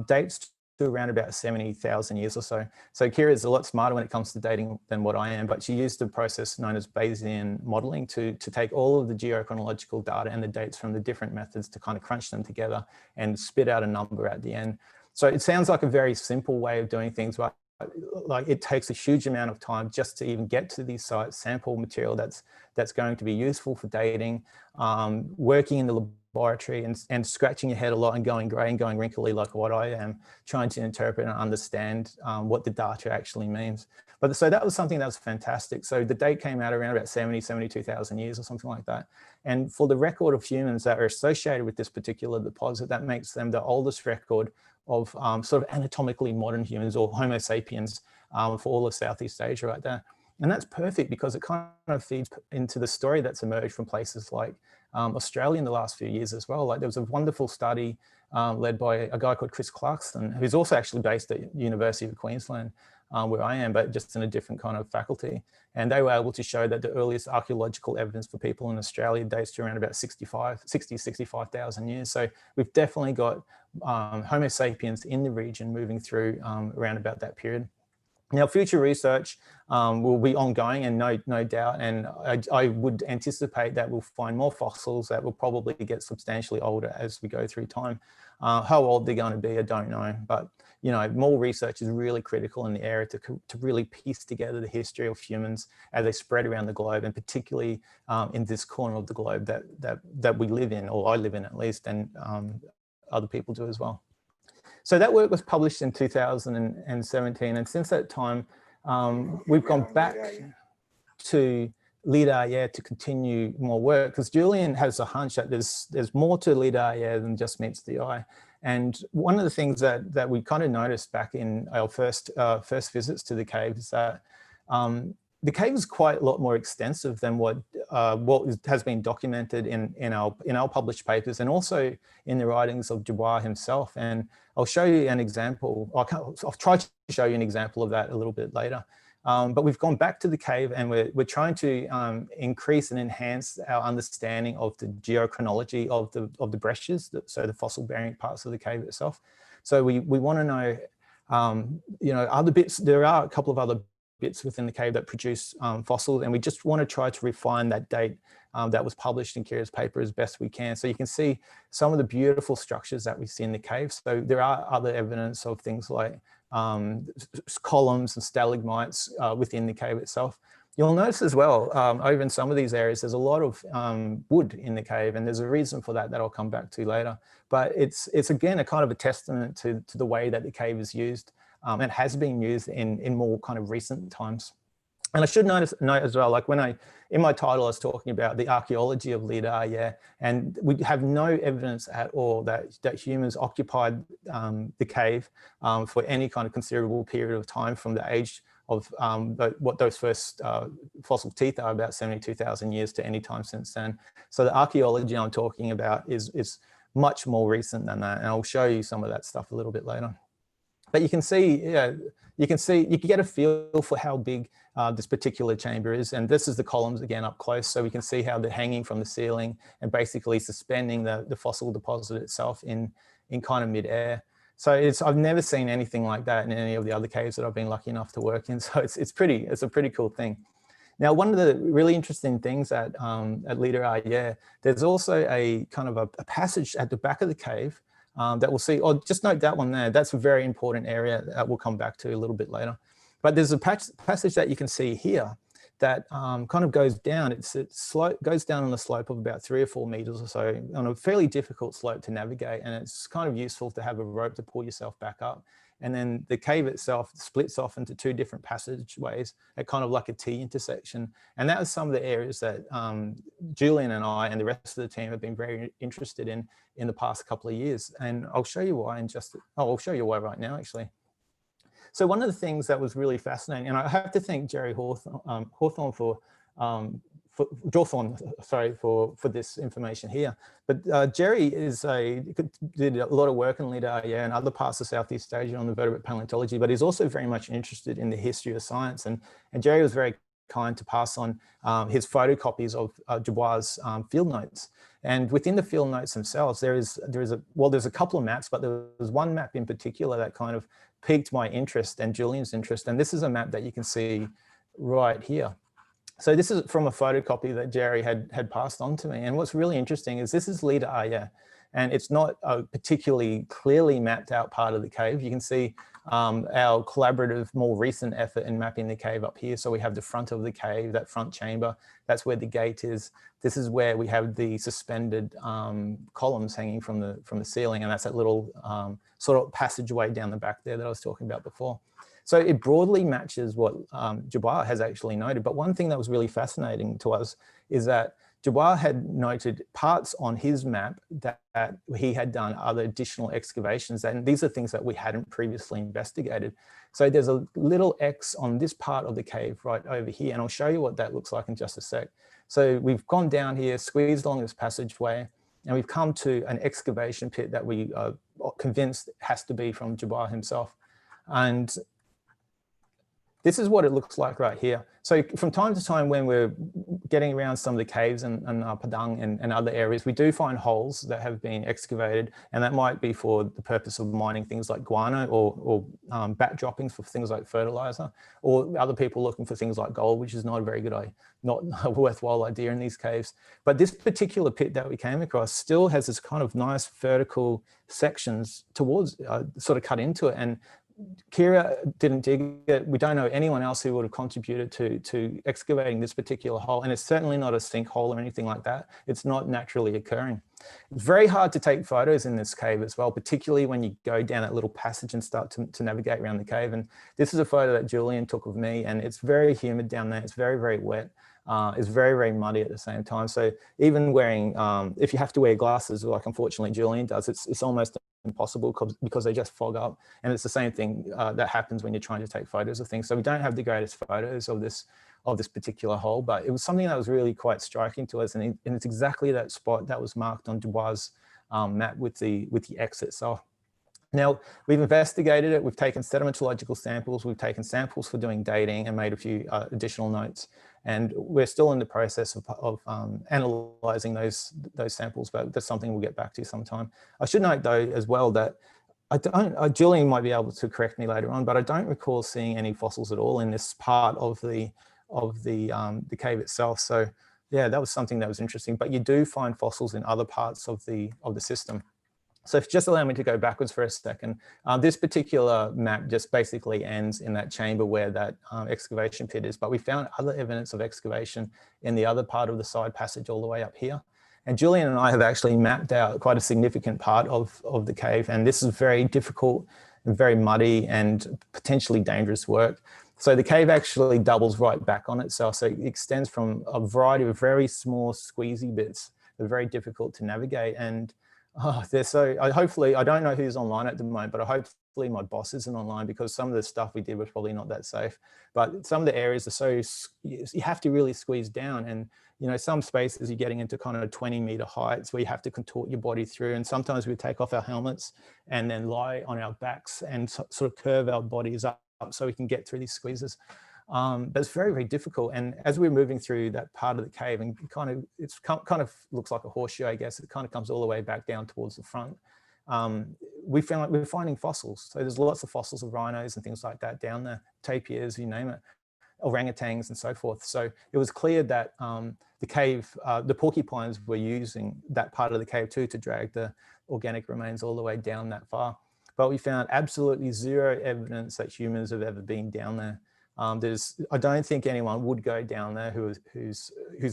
dates to around about 70,000 years or so. So Kira is a lot smarter when it comes to dating than what I am, but she used a process known as Bayesian modeling to take all of the geochronological data and the dates from the different methods to kind of crunch them together and spit out a number at the end. So it sounds like a very simple way of doing things, but like it takes a huge amount of time just to even get to these sites, sample material that's going to be useful for dating, working in the laboratory and scratching your head a lot and going grey and going wrinkly like what I am, trying to interpret and understand what the data actually means. But so that was something that was fantastic. So the date came out around about 72,000 years or something like that. And for the record of humans that are associated with this particular deposit, that makes them the oldest record of sort of anatomically modern humans or Homo sapiens for all of Southeast Asia right there. And that's perfect because it kind of feeds into the story that's emerged from places like Australia in the last few years as well. Like there was a wonderful study led by a guy called Chris Clarkson, who's also actually based at University of Queensland, where I am, but just in a different kind of faculty. And they were able to show that the earliest archaeological evidence for people in Australia dates to around about 65,000 years. So we've definitely got Homo sapiens in the region moving through around about that period. Now, future research will be ongoing and no doubt, and I would anticipate that we'll find more fossils that will probably get substantially older as we go through time. How old they're going to be, I don't know, but you know, more research is really critical in the area to really piece together the history of humans as they spread around the globe, and particularly in this corner of the globe that we live in, or I live in at least, and other people do as well. So that work was published in 2017, and since that time, we've gone back to Lider Ayer to continue more work, because Julian has a hunch that there's more to Lider Ayer than just meets the eye. And one of the things that we kind of noticed back in our first visits to the cave is that the cave is quite a lot more extensive than what has been documented in our published papers, and also in the writings of Dubois himself. And I'll show you an example. I'll try to show you an example of that a little bit later. But we've gone back to the cave, and we're trying to increase and enhance our understanding of the geochronology of the breccias, so the fossil-bearing parts of the cave itself. So we want to know, you know, other bits. There are a couple of other bits within the cave that produce fossils, and we just want to try to refine that date that was published in Kira's paper as best we can. So you can see some of the beautiful structures that we see in the cave. So there are other evidence of things like columns and stalagmites within the cave itself. You'll notice as well, over in some of these areas, there's a lot of wood in the cave, and there's a reason for that I'll come back to later. But it's again a kind of a testament to the way that the cave is used and has been used in more kind of recent times. And I should note as well, like in my title, I was talking about the archaeology of Lida Ayer, and we have no evidence at all that humans occupied the cave for any kind of considerable period of time from the age of what those first fossil teeth are, about 72,000 years, to any time since then. So the archaeology I'm talking about is much more recent than that, and I'll show you some of that stuff a little bit later. But you can see, you can get a feel for how big this particular chamber is. And this is the columns again up close. So we can see how they're hanging from the ceiling and basically suspending the fossil deposit itself in kind of midair. So I've never seen anything like that in any of the other caves that I've been lucky enough to work in. So it's a pretty cool thing. Now, one of the really interesting things at Lida Ayer, there's also a kind of a passage at the back of the cave that we'll see. Oh, just note that one there. That's a very important area that we'll come back to a little bit later. But there's a passage that you can see here that kind of goes down. It goes down on a slope of about 3 or 4 meters or so, on a fairly difficult slope to navigate. And it's kind of useful to have a rope to pull yourself back up. And then the cave itself splits off into 2 different passageways at kind of like a T intersection. And that was some of the areas that Julian and I and the rest of the team have been very interested in the past couple of years. And I'll show you why I'll show you why right now, actually. So one of the things that was really fascinating, and I have to thank Jerry Hawthorne for this information here. But Jerry did a lot of work in Lida Ayer and other parts of Southeast Asia on the vertebrate paleontology, but he's also very much interested in the history of science. And Jerry was very kind to pass on his photocopies of Dubois' field notes. And within the field notes themselves, there's a couple of maps, but there was one map in particular that kind of piqued my interest and Julian's interest. And this is a map that you can see right here. So this is from a photocopy that Jerry had passed on to me. And what's really interesting is this is Lida Ayer, and it's not a particularly clearly mapped out part of the cave. You can see our collaborative, more recent effort in mapping the cave up here. So we have the front of the cave, that front chamber. That's where the gate is. This is where we have the suspended columns hanging from the ceiling, and that's that little sort of passageway down the back there that I was talking about before. So it broadly matches what Dubois has actually noted. But one thing that was really fascinating to us is that Dubois had noted parts on his map that he had done other additional excavations, and these are things that we hadn't previously investigated. So there's a little X on this part of the cave right over here, and I'll show you what that looks like in just a sec. So we've gone down here, squeezed along this passageway, and we've come to an excavation pit that we are convinced has to be from Dubois himself. And this is what it looks like right here. So from time to time, when we're getting around some of the caves and Padang and other areas, we do find holes that have been excavated, and that might be for the purpose of mining things like guano or bat droppings for things like fertilizer, or other people looking for things like gold, which is not a very good idea, not a worthwhile idea in these caves. But this particular pit that we came across still has this kind of nice vertical sections towards, sort of cut into it. And Kira didn't dig it. We don't know anyone else who would have contributed to excavating this particular hole. And it's certainly not a sinkhole or anything like that. It's not naturally occurring. It's very hard to take photos in this cave as well, particularly when you go down that little passage and start to navigate around the cave. And this is a photo that Julian took of me, and it's very humid down there. It's very, very wet. It's very, very muddy at the same time. So even wearing, if you have to wear glasses, like unfortunately Julian does, it's almost impossible because they just fog up. And it's the same thing that happens when you're trying to take photos of things. So we don't have the greatest photos of this particular hole, but it was something that was really quite striking to us. And it's exactly that spot that was marked on Dubois' map with the X itself. Now, we've investigated it. We've taken sedimentological samples. We've taken samples for doing dating and made a few additional notes. And we're still in the process of analyzing those samples, but that's something we'll get back to sometime. I should note though as well that Julian might be able to correct me later on, but I don't recall seeing any fossils at all in this part of the cave itself. So yeah, that was something that was interesting, but you do find fossils in other parts of the system. So if just allow me to go backwards for a second, this particular map just basically ends in that chamber where that excavation pit is, but we found other evidence of excavation in the other part of the side passage all the way up here. And Julian and I have actually mapped out quite a significant part of the cave, and this is very difficult and very muddy and potentially dangerous work. So the cave actually doubles right back on itself. So it extends from a variety of very small squeezy bits that are very difficult to navigate. And they're so, hopefully, I don't know who's online at the moment, but hopefully my boss isn't online, because some of the stuff we did was probably not that safe. But some of the areas are so, you have to really squeeze down. And, you know, some spaces you're getting into kind of 20-meter heights where you have to contort your body through. And sometimes we take off our helmets and then lie on our backs and sort of curve our bodies up so we can get through these squeezes. But it's very, very difficult. And as we're moving through that part of the cave, and it's kind of looks like a horseshoe, I guess. It kind of comes all the way back down towards the front. We're finding fossils. So there's lots of fossils of rhinos and things like that down there, tapirs, you name it, orangutans and so forth. So it was clear that the cave, the porcupines were using that part of the cave too to drag the organic remains all the way down that far. But we found absolutely zero evidence that humans have ever been down there. I don't think anyone would go down there who's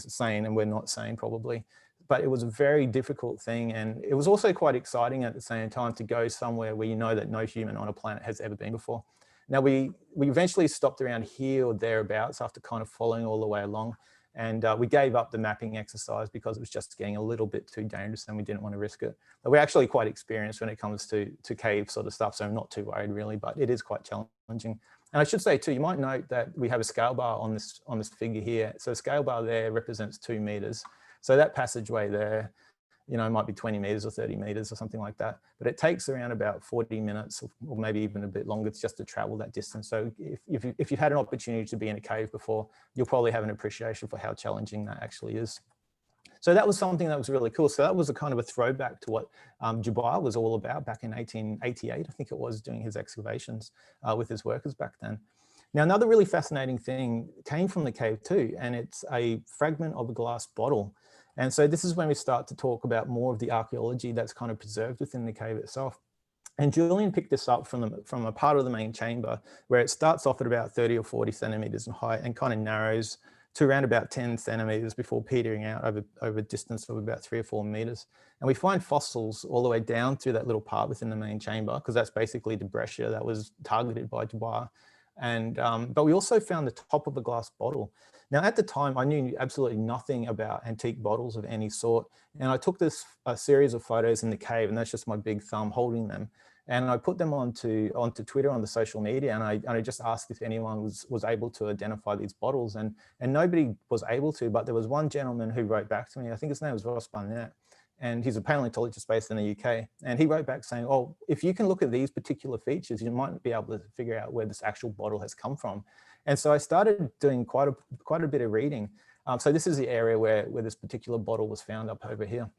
sane, and we're not sane probably, but it was a very difficult thing. And it was also quite exciting at the same time to go somewhere where you know that no human on a planet has ever been before. Now we eventually stopped around here or thereabouts after kind of following all the way along. And we gave up the mapping exercise because it was just getting a little bit too dangerous and we didn't want to risk it. But we're actually quite experienced when it comes to cave sort of stuff, so I'm not too worried really, but it is quite challenging. And I should say too, you might note that we have a scale bar on this figure here. So a scale bar there represents 2 meters. So that passageway there, you know, might be 20 meters or 30 meters or something like that. But it takes around about 40 minutes or maybe even a bit longer just to travel that distance. So if you've had an opportunity to be in a cave before, you'll probably have an appreciation for how challenging that actually is. So that was something that was really cool. So that was a kind of a throwback to what Gilbert was all about back in 1888, I think it was, doing his excavations with his workers back then. Now, another really fascinating thing came from the cave too, and it's a fragment of a glass bottle. And so this is when we start to talk about more of the archaeology that's kind of preserved within the cave itself. And Julian picked this up from a part of the main chamber where it starts off at about 30 or 40 centimeters in height and kind of narrows to around about 10 centimeters before petering out over a distance of about 3 or 4 meters. And we find fossils all the way down through that little part within the main chamber, because that's basically the breccia that was targeted by Dubois. And, but we also found the top of a glass bottle. Now, at the time, I knew absolutely nothing about antique bottles of any sort. And I took a series of photos in the cave, and that's just my big thumb holding them. And I put them onto Twitter, on the social media, and I just asked if anyone was able to identify these bottles, and nobody was able to, but there was one gentleman who wrote back to me. I think his name was Ross Barnett, and he's a paleontologist based in the UK. And he wrote back saying, oh, if you can look at these particular features, you might be able to figure out where this actual bottle has come from. And so I started doing quite a bit of reading. So this is the area where this particular bottle was found up over here.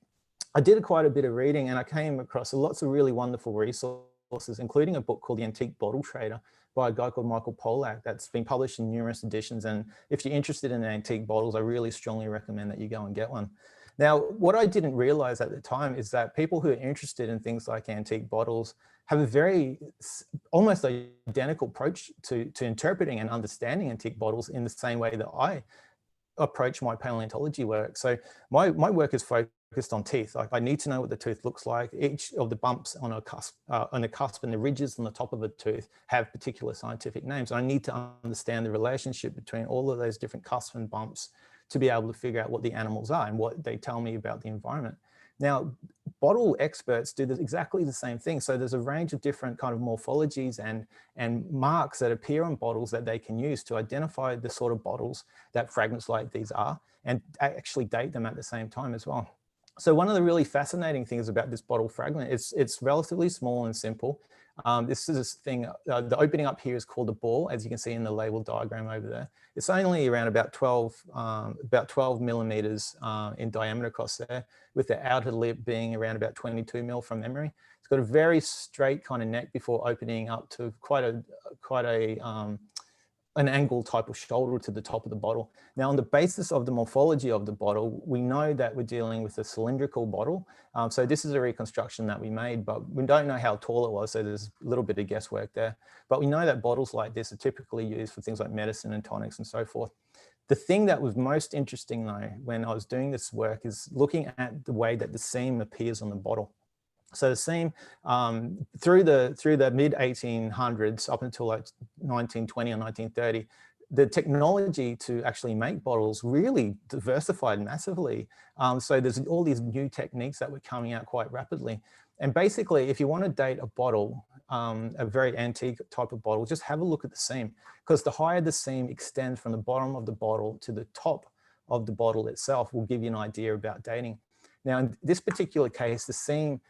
I did quite a bit of reading, and I came across lots of really wonderful resources, including a book called The Antique Bottle Trader by a guy called Michael Polak that's been published in numerous editions. And if you're interested in antique bottles, I really strongly recommend that you go and get one. Now, what I didn't realize at the time is that people who are interested in things like antique bottles have a very almost identical approach to interpreting and understanding antique bottles in the same way that I approach my paleontology work. So my work is focused on teeth. Like, I need to know what the tooth looks like. Each of the bumps on a cusp, and the ridges on the top of a tooth have particular scientific names. I need to understand the relationship between all of those different cusps and bumps to be able to figure out what the animals are and what they tell me about the environment. Now, bottle experts do exactly the same thing. So there's a range of different kind of morphologies and marks that appear on bottles that they can use to identify the sort of bottles that fragments like these are, and actually date them at the same time as well. So one of the really fascinating things about this bottle fragment, it's relatively small and simple. This is this thing, the opening up here is called a ball, as you can see in the label diagram over there. It's only around about 12 millimeters in diameter across there, with the outer lip being around about 22 mil from memory. It's got a very straight kind of neck before opening up to quite a an angle type of shoulder to the top of the bottle. Now, on the basis of the morphology of the bottle, we know that we're dealing with a cylindrical bottle. So this is a reconstruction that we made, but we don't know how tall it was. So there's a little bit of guesswork there. But we know that bottles like this are typically used for things like medicine and tonics and so forth. The thing that was most interesting though, when I was doing this work, is looking at the way that the seam appears on the bottle. So the seam through the mid 1800s up until like 1920 or 1930, the technology to actually make bottles really diversified massively. So there's all these new techniques that were coming out quite rapidly. And basically, if you want to date a bottle, a very antique type of bottle, just have a look at the seam, because the higher the seam extends from the bottom of the bottle to the top of the bottle itself will give you an idea about dating. Now, in this particular case, the seam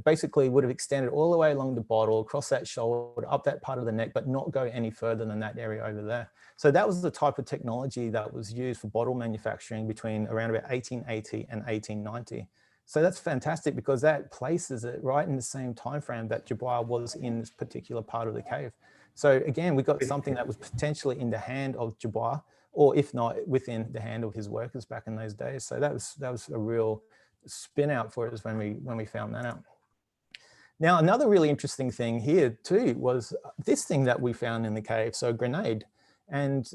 basically would have extended all the way along the bottle, across that shoulder, up that part of the neck, but not go any further than that area over there. So that was the type of technology that was used for bottle manufacturing between around about 1880 and 1890. So that's fantastic, because that places it right in the same time frame that Jabbar was in this particular part of the cave. So again, we got something that was potentially in the hand of Jabbar, or if not within the hand of his workers back in those days. So that was a real spin out for us when we found that out. Now, another really interesting thing here too was this thing that we found in the cave, so a grenade. And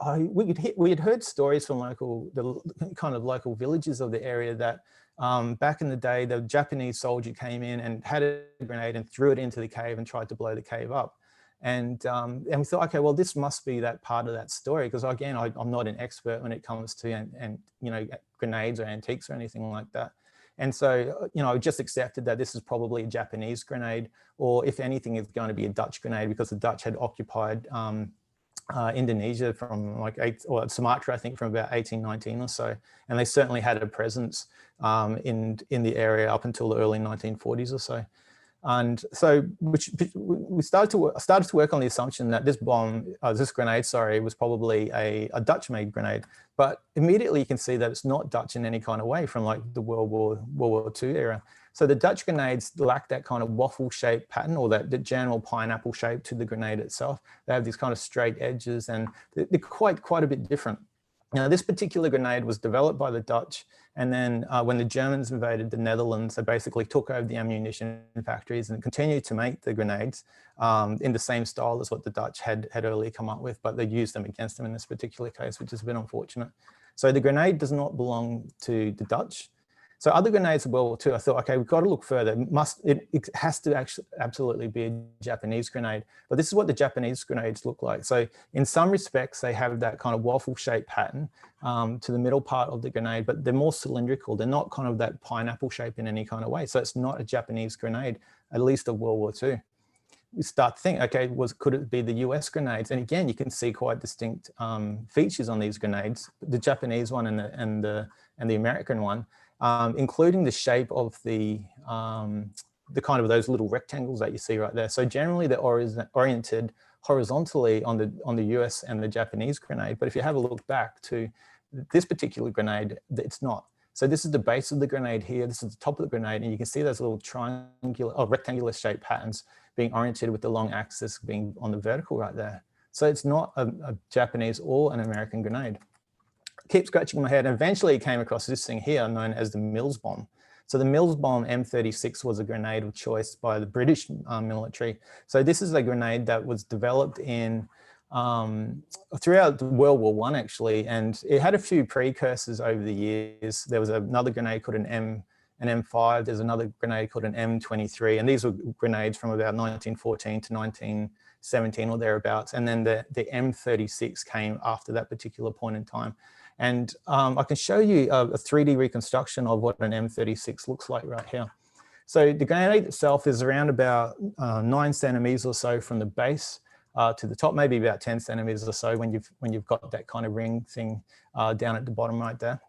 we had heard stories from the kind of local villages of the area that back in the day, the Japanese soldier came in and had a grenade and threw it into the cave and tried to blow the cave up. And we thought, okay, well, this must be that part of that story, because again, I'm not an expert when it comes to grenades or antiques or anything like that. And so, I just accepted that this is probably a Japanese grenade, or if anything, it's going to be a Dutch grenade, because the Dutch had occupied Indonesia from or Sumatra, I think, from about 1819 or so. And they certainly had a presence in the area up until the early 1940s or so. And so we started to work on the assumption that this grenade, was probably a Dutch-made grenade. But immediately you can see that it's not Dutch in any kind of way from like the World War II era. So the Dutch grenades lack that kind of waffle-shaped pattern, or that the general pineapple shape to the grenade itself. They have these kind of straight edges, and they're quite a bit different. Now, this particular grenade was developed by the Dutch, and then when the Germans invaded the Netherlands, they basically took over the ammunition factories and continued to make the grenades in the same style as what the Dutch had earlier come up with, but they used them against them in this particular case, which is a bit unfortunate. So the grenade does not belong to the Dutch. So other grenades of World War II, I thought, okay, we've got to look further. It has to actually absolutely be a Japanese grenade. But this is what the Japanese grenades look like. So in some respects, they have that kind of waffle-shaped pattern to the middle part of the grenade, but they're more cylindrical. They're not kind of that pineapple shape in any kind of way. So it's not a Japanese grenade, at least of World War II. We start to think, okay, could it be the US grenades? And again, you can see quite distinct features on these grenades, the Japanese one and the American one. Including the shape of the kind of those little rectangles that you see right there. So generally they're oriented horizontally on the US and the Japanese grenade. But if you have a look back to this particular grenade, it's not. So this is the base of the grenade here. This is the top of the grenade. And you can see those little triangular or rectangular shaped patterns being oriented with the long axis being on the vertical right there. So it's not a Japanese or an American grenade. Keep scratching my head, and eventually came across this thing here known as the Mills bomb. So the Mills bomb M36 was a grenade of choice by the British military. So this is a grenade that was developed in throughout World War I actually, and it had a few precursors over the years. There was another grenade called an M5. There's another grenade called an M23, and these were grenades from about 1914 to 1917 or thereabouts. And then the M36 came after that particular point in time. And I can show you a 3D reconstruction of what an M36 looks like right here. So the grenade itself is around about 9 centimeters or so from the base to the top, maybe about 10 centimeters or so when you've got that kind of ring thing down at the bottom right there.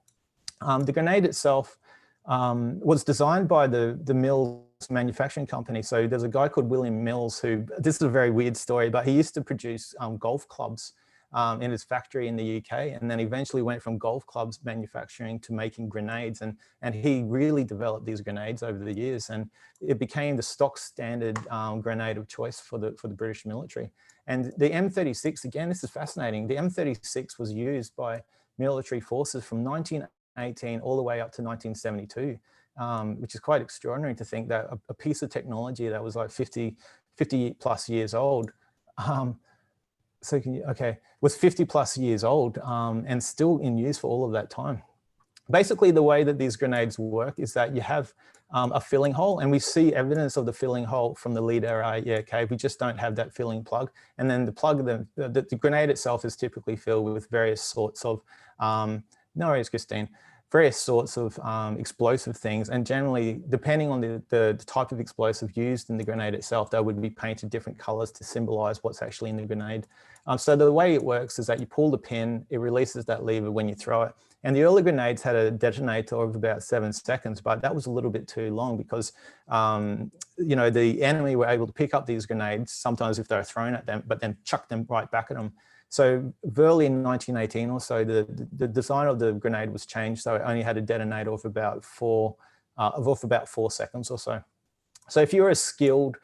The grenade itself was designed by the Mills manufacturing company. So there's a guy called William Mills who, this is a very weird story, but he used to produce golf clubs in his factory in the UK, and then eventually went from golf clubs manufacturing to making grenades. And he really developed these grenades over the years, and it became the stock standard grenade of choice for the British military. And the M36, again, this is fascinating. The M36 was used by military forces from 1918 all the way up to 1972, which is quite extraordinary to think that a piece of technology that was like 50 plus years old, was 50 plus years old and still in use for all of that time. Basically, the way that these grenades work is that you have a filling hole, and we see evidence of the filling hole from the lead area cave. We just don't have that filling plug. And then the plug, the grenade itself is typically filled with various sorts of, no worries, Christine, various sorts of explosive things. And generally, depending on the type of explosive used in the grenade itself, they would be painted different colors to symbolize what's actually in the grenade. So the way it works is that you pull the pin, it releases that lever when you throw it. And the early grenades had a detonator of about 7 seconds, but that was a little bit too long because, you know, the enemy were able to pick up these grenades, sometimes if they were thrown at them, but then chuck them right back at them. So early in 1918 or so, the design of the grenade was changed, so it only had a detonator of about 4 seconds or so. So if you're a skilled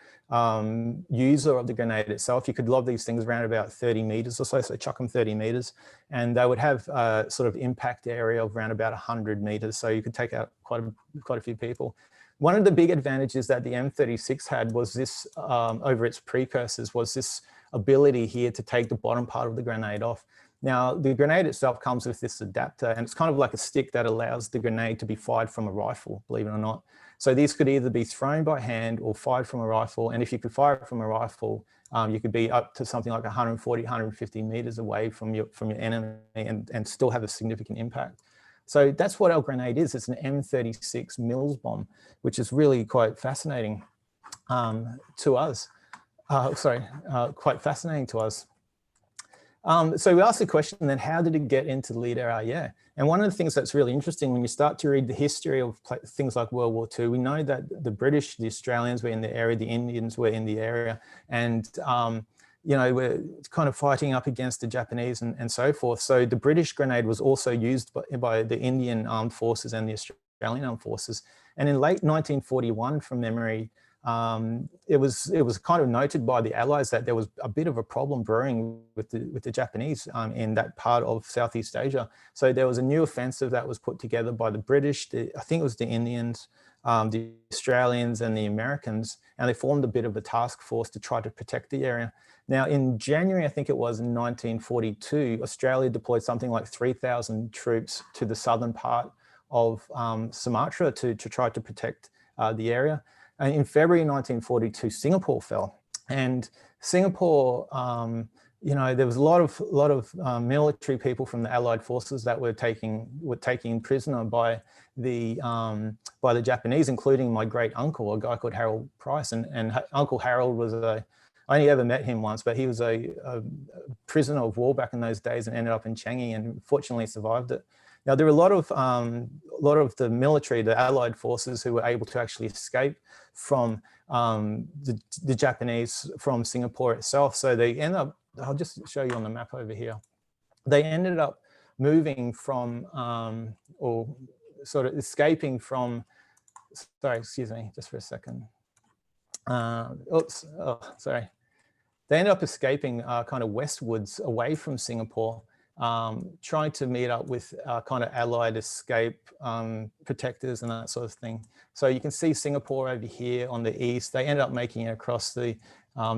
user of the grenade itself, you could lob these things around about 30 meters or so, so chuck them 30 meters, and they would have a sort of impact area of around about 100 meters, so you could take out quite a few people. One of the big advantages that the M36 had was this, over its precursors, was this ability here to take the bottom part of the grenade off. Now, the grenade itself comes with this adapter, and it's kind of like a stick that allows the grenade to be fired from a rifle, believe it or not. So these could either be thrown by hand or fired from a rifle. And if you could fire it from a rifle, you could be up to something like 140, 150 meters away from your enemy and still have a significant impact. So that's what our grenade is. It's an M36 Mills bomb, which is really quite fascinating to us. Quite fascinating to us. So we asked the question then, how did it get into the lead area? And one of the things that's really interesting when you start to read the history of things like World War II, we know that the British, the Australians were in the area, the Indians were in the area, and you know, we're kind of fighting up against the Japanese and so forth. So the British grenade was also used by the Indian armed forces and the Australian armed forces. And in late 1941, from memory, it was kind of noted by the Allies that there was a bit of a problem brewing with the Japanese in that part of Southeast Asia. So there was a new offensive that was put together by the British, I think it was the Indians, the Australians and the Americans, and they formed a bit of a task force to try to protect the area. Now in January, I think it was in 1942, Australia deployed something like 3,000 troops to the southern part of Sumatra to try to protect the area. And in February 1942, Singapore fell, and Singapore, you know, there was a lot of military people from the Allied forces that were taken prisoner by the Japanese, including my great uncle, a guy called Harold Price, and Uncle Harold was I only ever met him once, but he was a prisoner of war back in those days and ended up in Changi and fortunately survived it. Now, there were a lot of the military, the Allied forces, who were able to actually escape from the Japanese from Singapore itself. So they end up, I'll just show you on the map over here. They ended up moving from, or sort of escaping from, sorry, excuse me, just for a second. Oops, oh, sorry. They ended up escaping kind of westwards away from Singapore, trying to meet up with kind of Allied escape protectors and that sort of thing. So you can see Singapore over here on the east. They ended up making it across the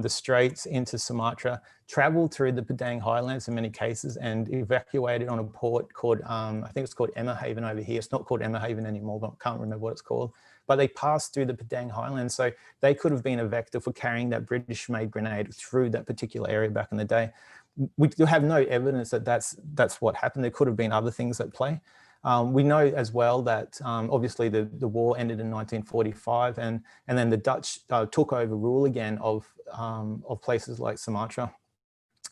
straits into Sumatra, traveled through the Padang Highlands in many cases, and evacuated on a port called, I think it's called Emma Haven over here. It's not called Emma Haven anymore, but I can't remember what it's called. But they passed through the Padang Highlands, so they could have been a vector for carrying that British-made grenade through that particular area back in the day. We have no evidence that that's what happened. There could have been other things at play. We know as well that obviously the war ended in 1945, and then the Dutch took over rule again of places like Sumatra.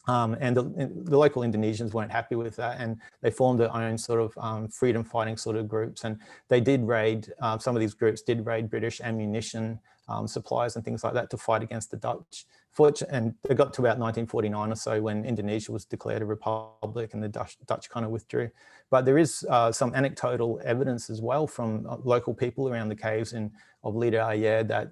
And the local Indonesians weren't happy with that, and they formed their own sort of freedom fighting sort of groups, and they did raid, some of these groups did raid British ammunition supplies and things like that to fight against the Dutch and they got to about 1949 or so when Indonesia was declared a republic and the Dutch kind of withdrew. But there is some anecdotal evidence as well from local people around the caves of Lida Ayer that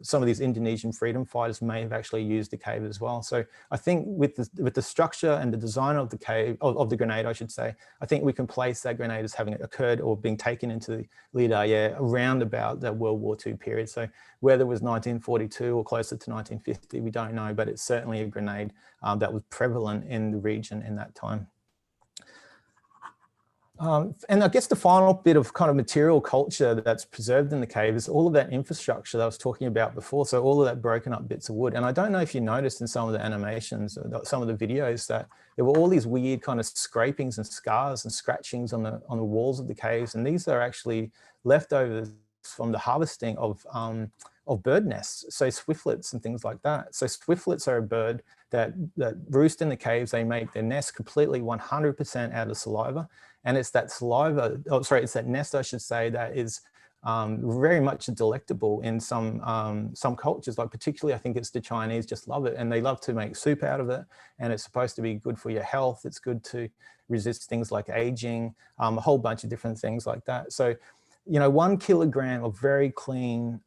some of these Indonesian freedom fighters may have actually used the cave as well. So I think with the structure and the design of the cave, of the grenade, I should say, I think we can place that grenade as having occurred or being taken into Lida Ayer around about the World War II period. So whether it was 1942 or closer to 1950, we don't know, but it's certainly a grenade that was prevalent in the region in that time. And I guess the final bit of kind of material culture that's preserved in the cave is all of that infrastructure that I was talking about before. So all of that broken up bits of wood. And I don't know if you noticed in some of the animations, or some of the videos, that there were all these weird kind of scrapings and scars and scratchings on the walls of the caves. And these are actually leftovers from the harvesting of bird nests, so swiftlets and things like that. So swiftlets are a bird that roost in the caves. They make their nest completely 100% out of saliva. And it's that saliva, it's that nest, I should say, that is very much delectable in some cultures, like particularly I think it's the Chinese just love it, and they love to make soup out of it, and it's supposed to be good for your health. It's good to resist things like aging, a whole bunch of different things like that. So, you know, 1 kilogram of very clean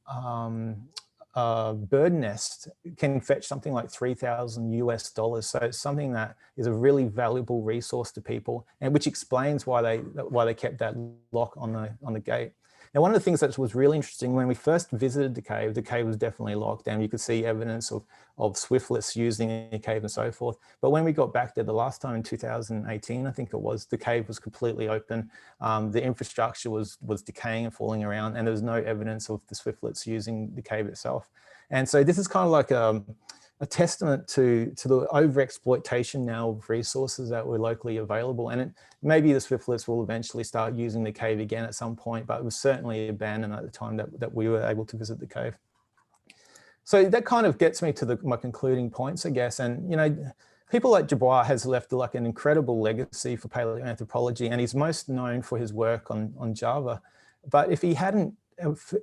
bird nest can fetch something like $3,000 US. So it's something that is a really valuable resource to people, and which explains why they kept that lock on the gate. Now, one of the things that was really interesting when we first visited the cave was definitely locked down. You could see evidence of swiftlets using the cave and so forth. But when we got back there the last time in 2018, I think it was, the cave was completely open. The infrastructure was decaying and falling around, and there was no evidence of the swiftlets using the cave itself. And so this is kind of like a testament to the overexploitation now of resources that were locally available. And maybe the swiftlets will eventually start using the cave again at some point, but it was certainly abandoned at the time that we were able to visit the cave. So that kind of gets me to my concluding points, I guess. And, you know, people like Gilbert has left like an incredible legacy for paleoanthropology, and he's most known for his work on Java. But if he hadn't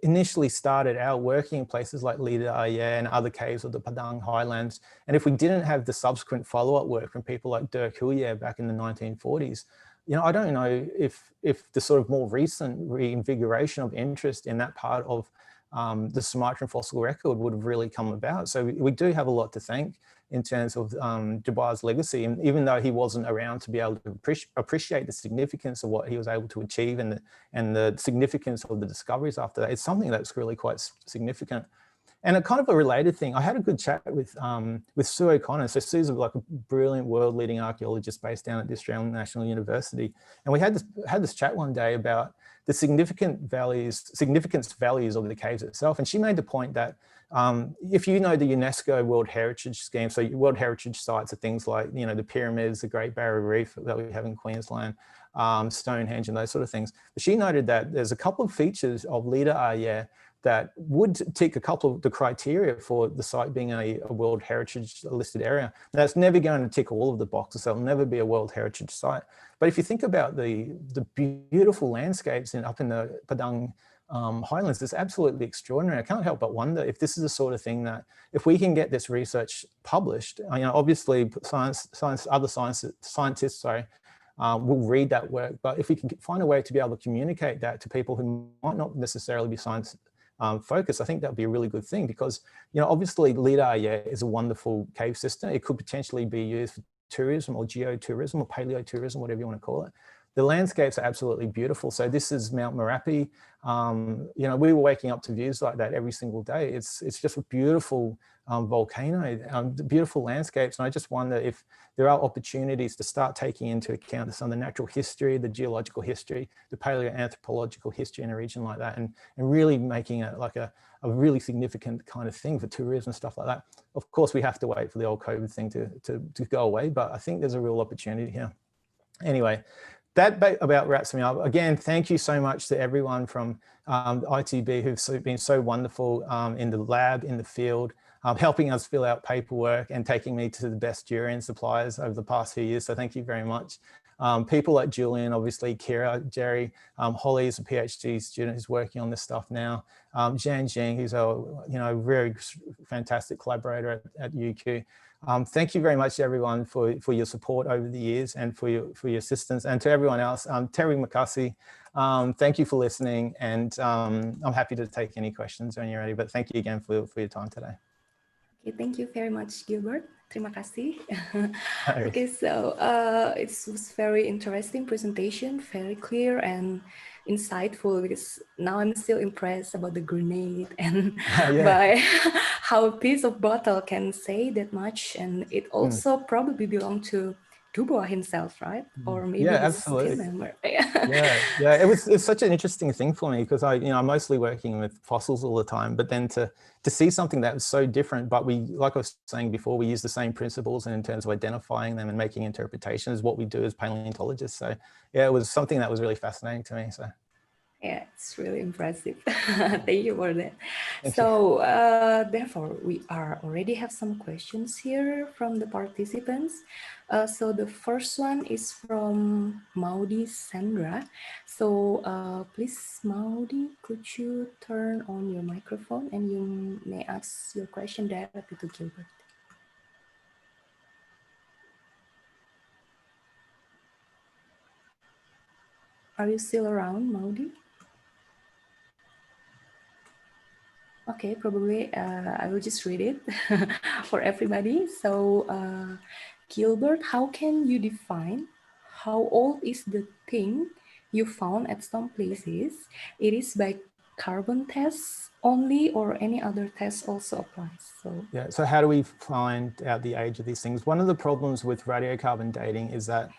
initially started out working in places like Lida Ayer and other caves of the Padang Highlands, and if we didn't have the subsequent follow-up work from people like Dirk Huyer back in the 1940s, you know, I don't know if the sort of more recent reinvigoration of interest in that part of the Sumatran fossil record would have really come about. So we do have a lot to thank in terms of Gilbert's legacy. And even though he wasn't around to be able to appreciate the significance of what he was able to achieve and the significance of the discoveries after that, it's something that's really quite significant. And a kind of a related thing, I had a good chat with Sue O'Connor. So Sue's like a brilliant world-leading archaeologist based down at the Australian National University. And we had this chat one day about the significance values of the caves itself. And she made the point that if you know the UNESCO World Heritage Scheme, so World Heritage sites are things like, you know, the pyramids, the Great Barrier Reef that we have in Queensland, Stonehenge and those sort of things. But she noted that there's a couple of features of Lida Ayer that would tick a couple of the criteria for the site being a World Heritage listed area. Now, it's never going to tick all of the boxes. There'll never be a World Heritage site. But if you think about the beautiful landscapes up in the Padang Highlands, it's absolutely extraordinary. I can't help but wonder if this is the sort of thing that, if we can get this research published, you know, obviously other scientists will read that work, but if we can find a way to be able to communicate that to people who might not necessarily be science focused, I think that would be a really good thing, because, you know, obviously Lida Ayer is a wonderful cave system. It could potentially be used for tourism or geotourism or paleotourism, whatever you want to call it. The landscapes are absolutely beautiful. So this is Mount Merapi. You know, we were waking up to views like that every single day. It's just a beautiful volcano, beautiful landscapes. And I just wonder if there are opportunities to start taking into account some of the natural history, the geological history, the paleoanthropological history in a region like that, and really making it like a really significant kind of thing for tourism and stuff like that. Of course, we have to wait for the old COVID thing to go away, but I think there's a real opportunity here. Anyway, that about wraps me up. Again, thank you so much to everyone from ITB who've been so wonderful in the lab, in the field, helping us fill out paperwork and taking me to the best durian suppliers over the past few years. So thank you very much. People like Julian, obviously, Kira, Jerry, Holly is a PhD student who's working on this stuff now. Zhan Jing, who's a very fantastic collaborator at UQ. Thank you very much, everyone, for your support over the years and for your assistance. And to everyone else, Terry Makasi, thank you for listening. And I'm happy to take any questions when you're ready. But thank you again for your time today. Okay, thank you very much, Gilbert. Terima kasih. Okay, so it was very interesting presentation, very clear and insightful, because now I'm still impressed about the grenade and by how a piece of bottle can say that much, and it also probably belonged to Dubois himself, right? Or maybe his team member. It's such an interesting thing for me because I'm mostly working with fossils all the time, but then to see something that was so different, but we, like I was saying before, we use the same principles and in terms of identifying them and making interpretations, what we do as paleontologists. So yeah, it was something that was really fascinating to me. So yeah, it's really impressive. Thank you for that. Thank so therefore, we already have some questions here from the participants. So the first one is from Maudi Sandra. So please, Maudi, could you turn on your microphone and you may ask your question directly to Gilbert. Are you still around, Maudi? Okay, probably I will just read it for everybody. So, Gilbert, how can you define how old is the thing you found at some places? It is by carbon tests only, or any other test also applies? So how do we find out the age of these things? One of the problems with radiocarbon dating is that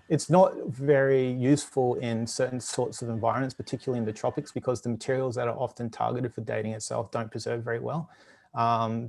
it's not very useful in certain sorts of environments, particularly in the tropics, because the materials that are often targeted for dating itself don't preserve very well.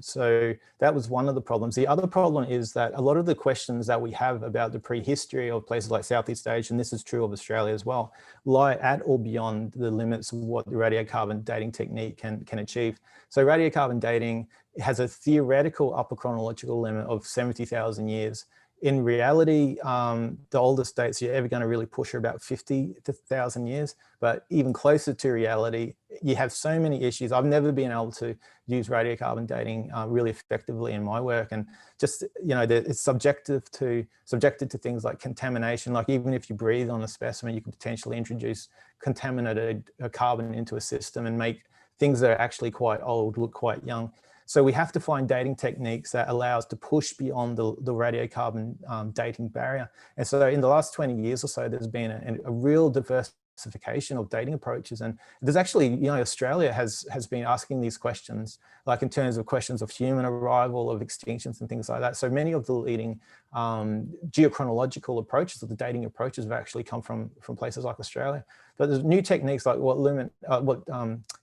So that was one of the problems. The other problem is that a lot of the questions that we have about the prehistory of places like Southeast Asia, and this is true of Australia as well, lie at or beyond the limits of what the radiocarbon dating technique can achieve. So radiocarbon dating has a theoretical upper chronological limit of 70,000 years. In reality, the oldest dates you're ever going to really push are about 50,000 years, but even closer to reality, you have so many issues. I've never been able to use radiocarbon dating really effectively in my work, and just it's subjected to things like contamination. Like even if you breathe on a specimen, you can potentially introduce contaminated carbon into a system and make things that are actually quite old look quite young. So we have to find dating techniques that allow us to push beyond the radiocarbon dating barrier. And so in the last 20 years or so, there's been a real diversification of dating approaches. And there's actually, Australia has been asking these questions, like in terms of questions of human arrival, of extinctions and things like that. So many of the leading geochronological approaches, or the dating approaches, have actually come from places like Australia. But there's new techniques like what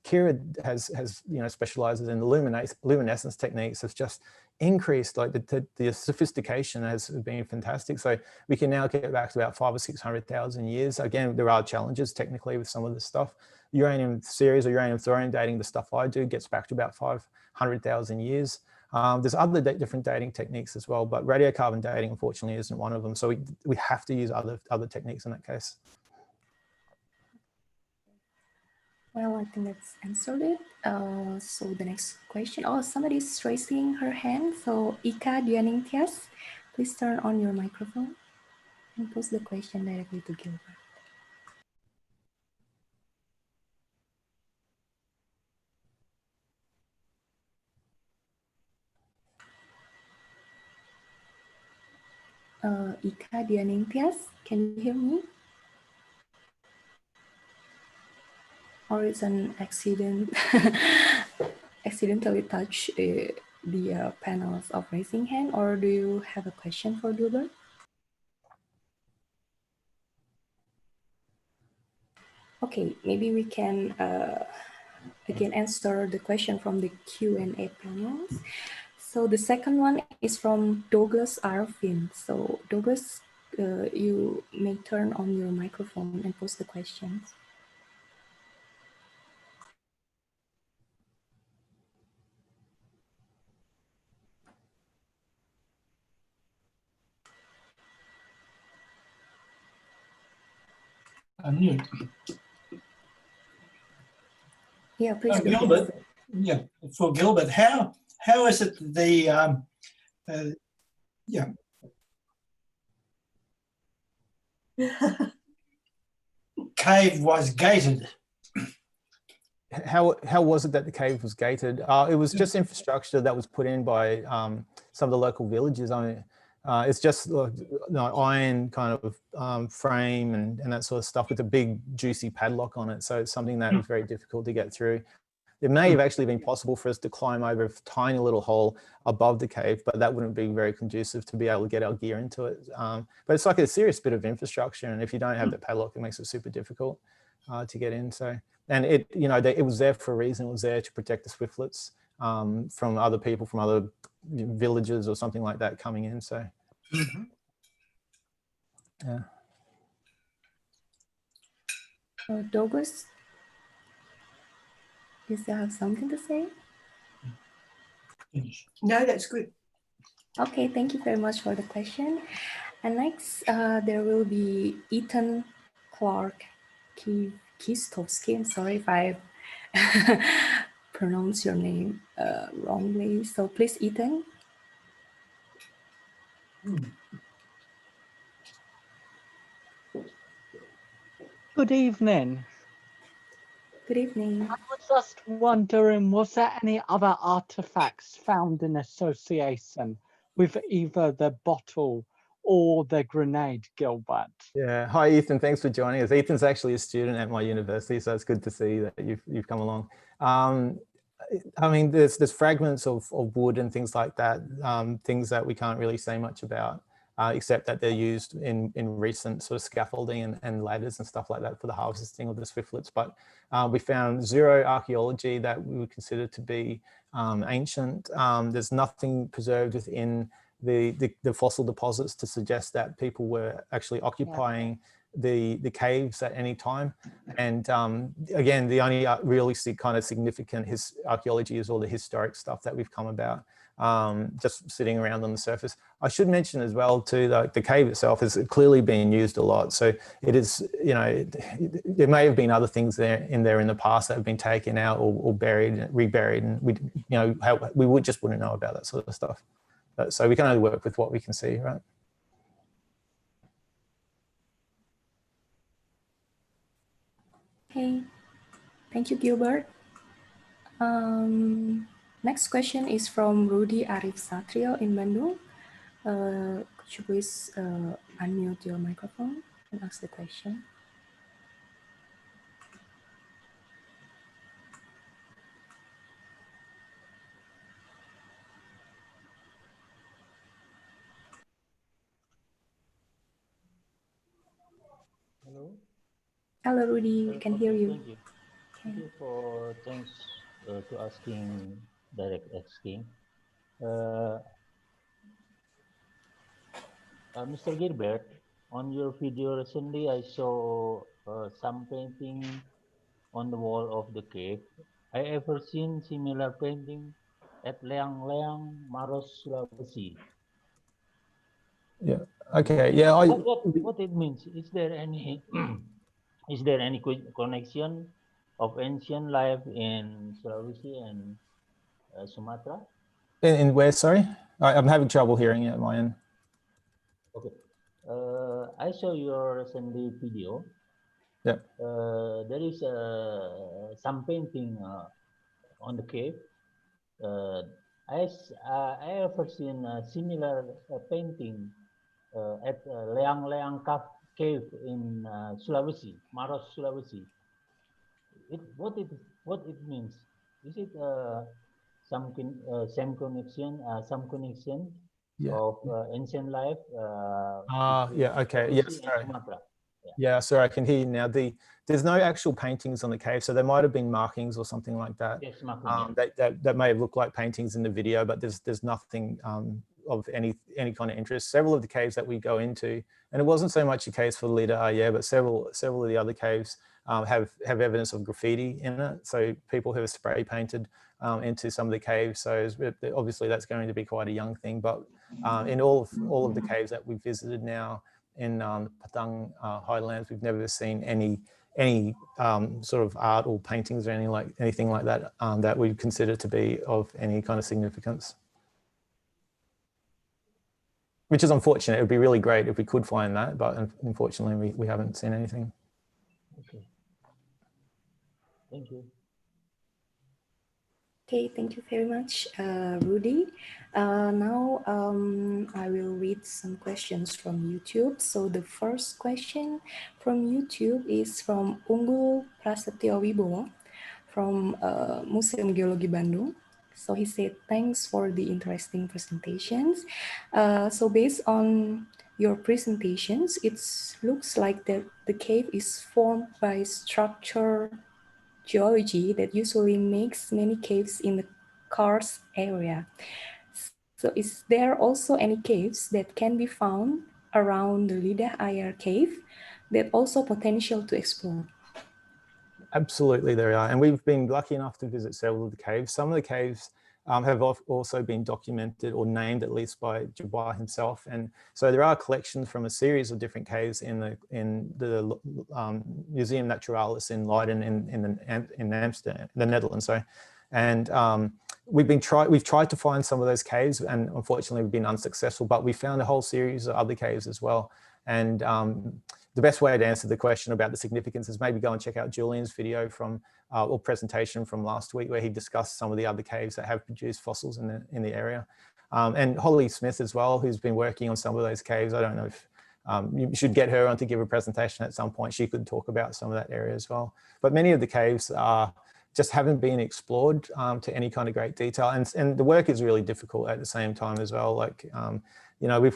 Kira has specializes in. The luminescence techniques has just increased, like the sophistication has been fantastic. So we can now get back to about 500,000 or 600,000 years. Again, there are challenges technically with some of this stuff. Uranium series or uranium thorium dating, the stuff I do, gets back to about 500,000 years. There's other different dating techniques as well, but radiocarbon dating, unfortunately, isn't one of them. So we have to use other techniques in that case. Well, I think that's answered it. So the next question. Oh, somebody's raising her hand. So Ika Dianingtyas, please turn on your microphone and pose the question directly to Gilbert. Ika Dianingtyas, can you hear me? Or it's an accident, accidentally touch the panels of raising hand, or do you have a question for Gilbert? Okay, maybe we can again answer the question from the Q&A panels. So the second one is from Douglas Arvin. So Douglas, you may turn on your microphone and pose the questions. Unmute. Yeah, please. Gilbert. Yeah, for Gilbert, how is it the cave was gated? How was it that the cave was gated? It was just infrastructure that was put in by some of the local villages. I mean, it's just iron kind of frame and that sort of stuff with a big juicy padlock on it. So it's something that was very difficult to get through. It may have actually been possible for us to climb over a tiny little hole above the cave, but that wouldn't be very conducive to be able to get our gear into it. But it's like a serious bit of infrastructure, and if you don't have the padlock, it makes it super difficult to get in. So, and it, you know, it was there for a reason. It was there to protect the swiftlets from other people, from other villages or something like that coming in. So, yeah. Douglas, you still have something to say? No, that's good. Okay, thank you very much for the question. And next, there will be Ethan Clark Kistowski. I'm sorry if I pronounce your name wrongly. So please, Ethan. Good evening. Good evening. I was just wondering, was there any other artifacts found in association with either the bottle or the grenade, Gilbert? Yeah. Hi, Ethan. Thanks for joining us. Ethan's actually a student at my university, so it's good to see that you've come along. I mean, there's fragments of wood and things like that, things that we can't really say much about, except that they're used in recent sort of scaffolding and ladders and stuff like that for the harvesting of the swiftlets. But we found zero archaeology that we would consider to be ancient. There's nothing preserved within the fossil deposits to suggest that people were actually occupying the caves at any time. And again, the only really kind of significant archaeology is all the historic stuff that we've come about, just sitting around on the surface. I should mention as well too, the cave itself is clearly being used a lot. So it is, you know, there may have been other things in the past that have been taken out or buried, reburied, and we, you know, we wouldn't know about that sort of stuff. So we can only work with what we can see, right? Okay, thank you, Gilbert. Next question is from Rudy Arif Satrio in Bandung. Could you please unmute your microphone and ask the question? Hello. Hello, Rudy. We can hear you. Thank you. Thank you for thanks to asking direct asking. Mr. Gilbert, on your video recently, I saw some painting on the wall of the cave. I ever seen similar painting at Leang-Leang, Maros, Sulawesi. Yeah. Okay. Yeah. What it means? Is there any is there any connection of ancient life in Sulawesi and Sumatra? In where? Sorry, I'm having trouble hearing it at my end. Okay. I saw your recently video. Yeah. There is some painting on the cave. I ever seen a similar painting at Leang-Leang cave in Sulawesi, Maros, Sulawesi. What it means? Is it some connection of ancient life? Yeah. Okay. Yes. Sorry. Yeah. Sorry. I can hear you now. There's no actual paintings on the cave, so there might have been markings or something like that. Yes, markings. That may have looked like paintings in the video, but there's nothing of any kind of interest. Several of the caves that we go into, and it wasn't so much a case for Lida Ayer, but several of the other caves have evidence of graffiti in it. So people who have spray painted into some of the caves. So obviously that's going to be quite a young thing. But in all of the caves that we've visited now, Patang Highlands. We've never seen any sort of art or paintings or anything like that that we consider to be of any kind of significance. Which is unfortunate. It would be really great if we could find that, but unfortunately we haven't seen anything. Okay. Thank you. Okay, thank you very much, Rudy. Now I will read some questions from YouTube. So the first question from YouTube is from Unggul Prasetyo Wibowo from Museum Geologi Bandung. So he said, thanks for the interesting presentations. So based on your presentations, it looks like that the cave is formed by structure geology that usually makes many caves in the karst area. So is there also any caves that can be found around the Lidah Air cave that also potential to explore? Absolutely, there are. And we've been lucky enough to visit several of the caves. Some of the caves have also been documented or named, at least by Jabbar himself. And so there are collections from a series of different caves in the Museum Naturalis in Leiden in Amsterdam, the Netherlands. Sorry. And we've tried to find some of those caves, and unfortunately we've been unsuccessful, but we found a whole series of other caves as well. And the best way to answer the question about the significance is maybe go and check out Julian's video from or presentation from last week, where he discussed some of the other caves that have produced fossils in the area. And Holly Smith as well, who's been working on some of those caves. I don't know if you should get her on to give a presentation at some point. She could talk about some of that area as well. But many of the caves just haven't been explored to any kind of great detail, and the work is really difficult at the same time as well. Like you know, we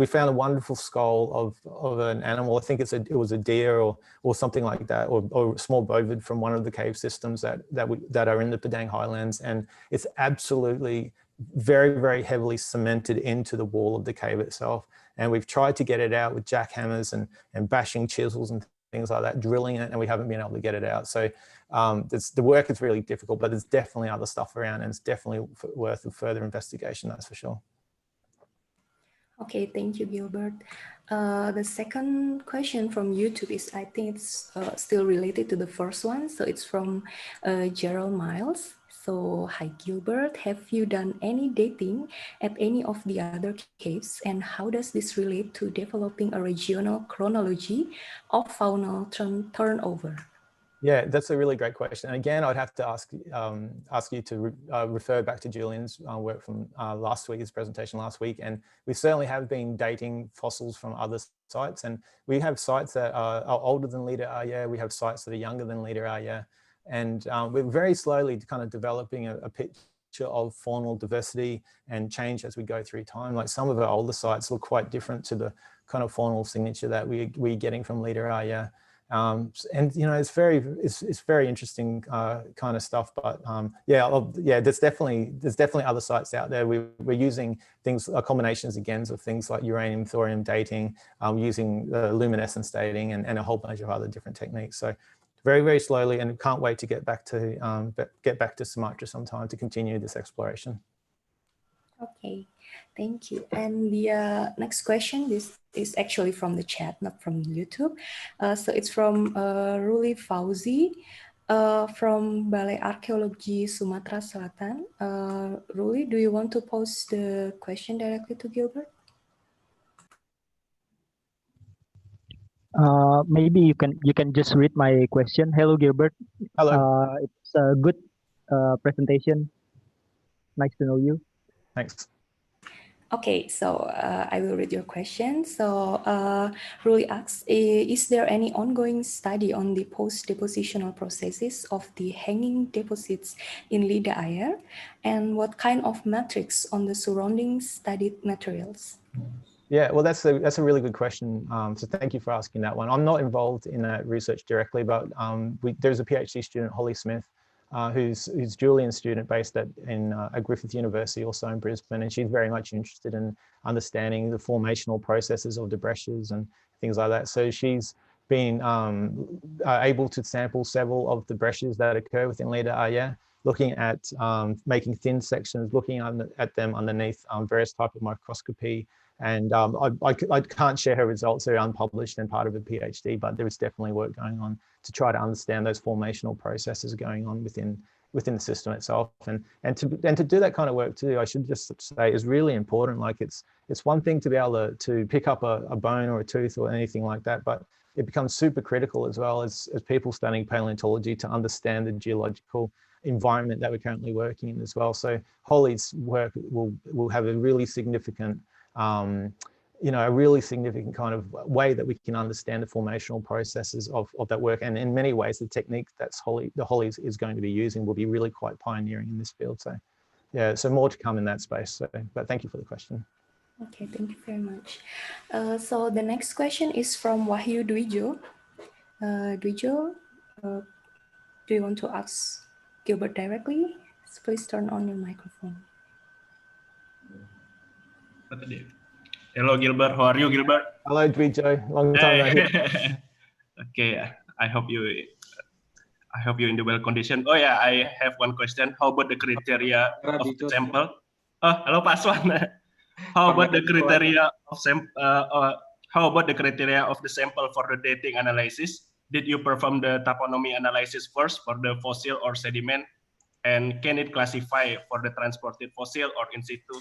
found a wonderful skull of an animal. I think it was a deer or something like that, or a small bovid from one of the cave systems that are in the Padang Highlands, and it's absolutely very, very heavily cemented into the wall of the cave itself. And we've tried to get it out with jackhammers and bashing chisels and things like that, drilling it, and we haven't been able to get it out. So the work is really difficult, but there's definitely other stuff around, and it's definitely worth a further investigation, that's for sure. Okay, thank you, Gilbert. The second question from YouTube is, I think it's still related to the first one. So it's from Gerald Miles. So, hi Gilbert, have you done any dating at any of the other caves, and how does this relate to developing a regional chronology of faunal turnover? Yeah, that's a really great question. And again, I'd have to ask you to refer back to Julian's work from his presentation last week. And we certainly have been dating fossils from other sites. And we have sites that are older than Lidah Ayer. We have sites that are younger than Lidah Ayer. And we're very slowly kind of developing a picture of faunal diversity and change as we go through time. Like some of our older sites look quite different to the kind of faunal signature that we're getting from Lidah Ayer. And you know, it's very interesting kind of stuff. But yeah, there's definitely other sites out there. We're using combinations again of things like uranium thorium dating, using luminescence dating, and a whole bunch of other different techniques. So very, very slowly, and can't wait to get back to Sumatra sometime to continue this exploration. Okay, thank you. And the next question, this is actually from the chat, not from YouTube. So it's from Ruli Fauzi from Balai Arkeologi Sumatera Selatan. Ruli, do you want to pose the question directly to Gilbert? Maybe you can just read my question. Hello, Gilbert. Hello. It's a good presentation. Nice to know you. Thanks. Okay, so I will read your question. So Ruli asks, is there any ongoing study on the post-depositional processes of the hanging deposits in Lidah Ayer, and what kind of metrics on the surrounding studied materials? Yeah, well, that's a really good question. So thank you for asking that one. I'm not involved in that research directly, but there's a PhD student, Holly Smith, who's Julian's student based at Griffith University, also in Brisbane, and she's very much interested in understanding the formational processes of the breccias and things like that. So she's been able to sample several of the breccias that occur within Lidah Ayer, looking at making thin sections, looking at them underneath various types of microscopy, And I can't share her results, they're unpublished and part of a PhD, but there is definitely work going on to try to understand those formational processes going on within the system itself. And to do that kind of work too, I should just say, is really important. Like it's one thing to be able to pick up a bone or a tooth or anything like that, but it becomes super critical as well as people studying paleontology to understand the geological environment that we're currently working in as well. So Holly's work will have a really significant a really significant kind of way that we can understand the formational processes of that work. And in many ways, the technique that's Holly is going to be using will be really quite pioneering in this field. So yeah, so more to come in that space. So, but thank you for the question. Okay, thank you very much. So the next question is from Wahyu Dwijo. Dwijo, do you want to ask Gilbert directly? So please turn on your microphone. Hello, Gilbert. How are you, Gilbert? Hello, Dwijo. Long time no hear. Okay, I hope you in the well condition. Oh yeah, I have one question. How about the criteria of the sample? Oh, hello, Pak Aswan. How about the criteria of the sample for the dating analysis? Did you perform the taxonomy analysis first for the fossil or sediment? And can it classify for the transported fossil or in situ?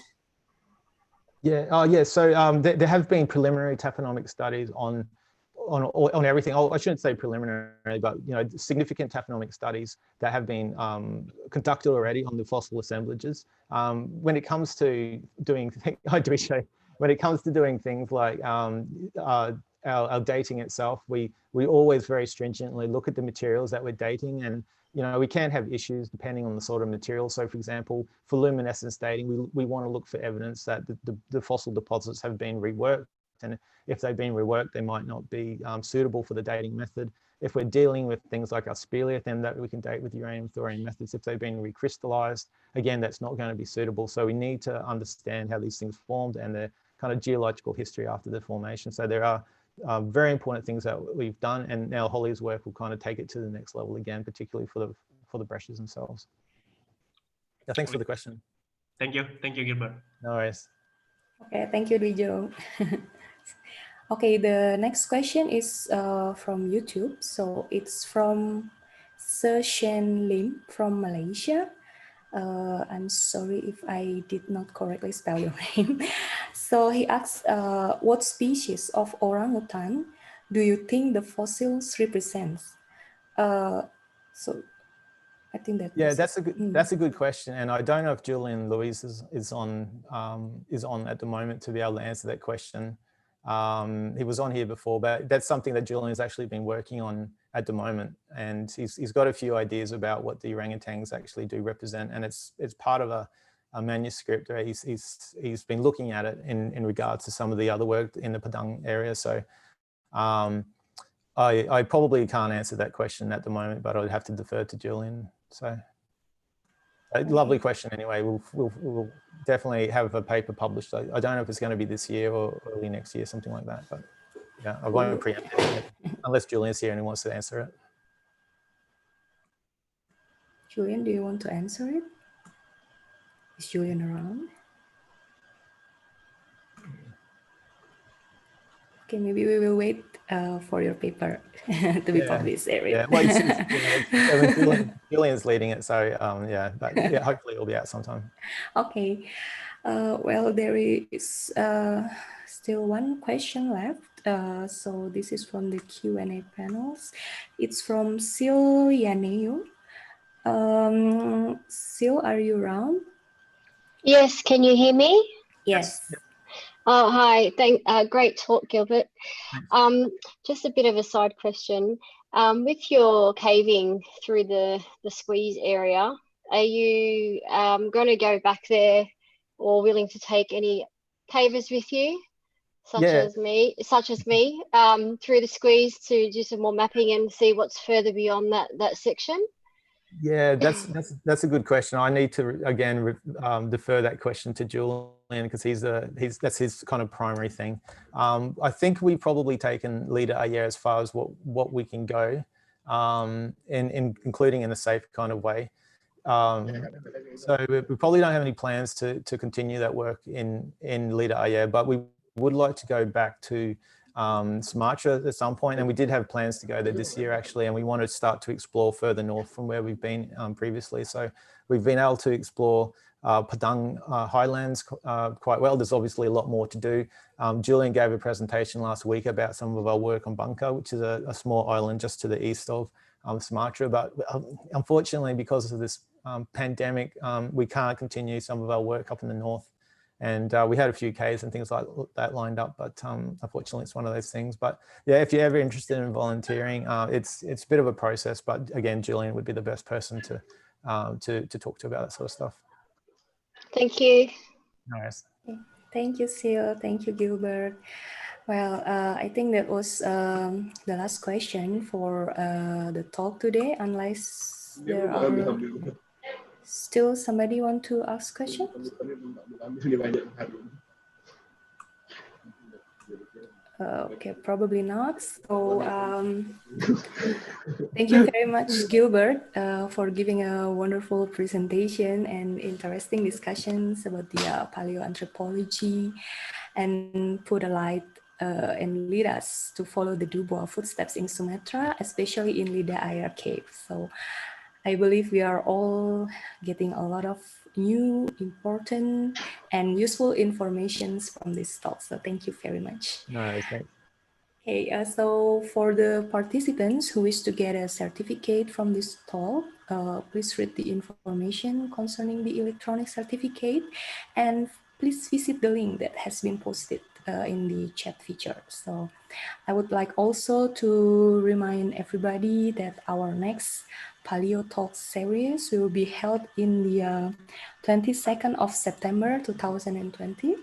Yeah. Oh, yeah. So there have been preliminary taxonomic studies on everything. I shouldn't say preliminary, but significant taxonomic studies that have been conducted already on the fossil assemblages. When it comes to doing things like our dating itself, we always very stringently look at the materials that we're dating, and we can have issues depending on the sort of material. So for example, for luminescence dating, we want to look for evidence that the fossil deposits have been reworked. And if they've been reworked, they might not be suitable for the dating method. If we're dealing with things like aspelia, then that we can date with uranium thorium methods. If they've been recrystallized, again, that's not going to be suitable. So we need to understand how these things formed and their kind of geological history after the formation. So there are very important things that we've done, and now Holly's work will kind of take it to the next level again, particularly for the brushes themselves. Yeah, thanks for the question. Thank you, Gilbert. No worries. Okay, thank you, Dwijo. Okay, the next question is from YouTube. So it's from Sir Shen Lim from Malaysia. I'm sorry if I did not correctly spell your name. So he asks, what species of orangutan do you think the fossils represents? So I think that that's a good question, and I don't know if Julian Louise is on at the moment to be able to answer that question. He was on here before, but that's something that Julian has actually been working on at the moment, and he's got a few ideas about what the orangutans actually do represent, and it's part of a manuscript where he's been looking at it in regards to some of the other work in the Padang area. So I probably can't answer that question at the moment, but I'd have to defer to Julian. So lovely question anyway. We'll definitely have a paper published. I don't know if it's going to be this year or early next year, something like that, but yeah, I won't preempt it unless Julian's here and he wants to answer it. Julian, do you want to answer it? Is Julian around? Okay, maybe we will wait for your paper to be published. Yeah, well, Julian's leading it, so yeah, but yeah, hopefully it'll be out sometime. Okay, well, there is still one question left. So this is from the Q&A panels. It's from Sil Yaneo. Sil, are you around? Yes, can you hear me? Yes. Oh, hi. Great talk, Gilbert. Just a bit of a side question. With your caving through the squeeze area, are you going to go back there or willing to take any cavers with you, such as me, through the squeeze to do some more mapping and see what's further beyond that section? Yeah, that's a good question. I need to again defer that question to Julian because that's his kind of primary thing. I think we've probably taken leader AYER as far as what we can go, including in a safe kind of way. So we probably don't have any plans to continue that work in leader AYER, but we would like to go back to Sumatra at some point, and we did have plans to go there this year actually, and we want to start to explore further north from where we've been previously. So we've been able to explore Padang highlands quite well. There's obviously a lot more to do. Julian gave a presentation last week about some of our work on Bangka, which is a small island just to the east of Sumatra, but unfortunately because of this pandemic, we can't continue some of our work up in the north. And we had a few Ks and things like that lined up, but unfortunately it's one of those things. But yeah, if you're ever interested in volunteering, it's a bit of a process, but again, Julian would be the best person to talk to about that sort of stuff. Thank you. Nice. Thank you, Sil. Thank you, Gilbert. Well, I think that was the last question for the talk today, unless there are still somebody want to ask questions. Okay, probably not. So thank you very much, Gilbert, for giving a wonderful presentation and interesting discussions about the paleoanthropology, and put a light and lead us to follow the Dubois footsteps in Sumatra, especially in Lida Air Cave. So I believe we are all getting a lot of new, important, and useful informations from this talk. So thank you very much. No, thanks. Okay, so for the participants who wish to get a certificate from this talk, please read the information concerning the electronic certificate, and please visit the link that has been posted in the chat feature. So I would like also to remind everybody that our next Paleo Talk series will be held in the 22nd of September 2020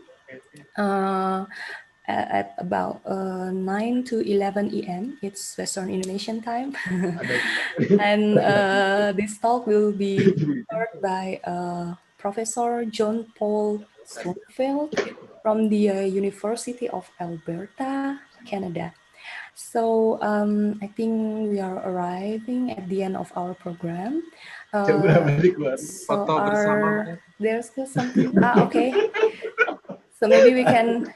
at about 9 to 11 EM. It's Western Indonesian time. And this talk will be delivered by Professor John Paul Stromfeld from the University of Alberta, Canada. So I think we are arriving at the end of our program. So there's still something? Okay. So maybe we can.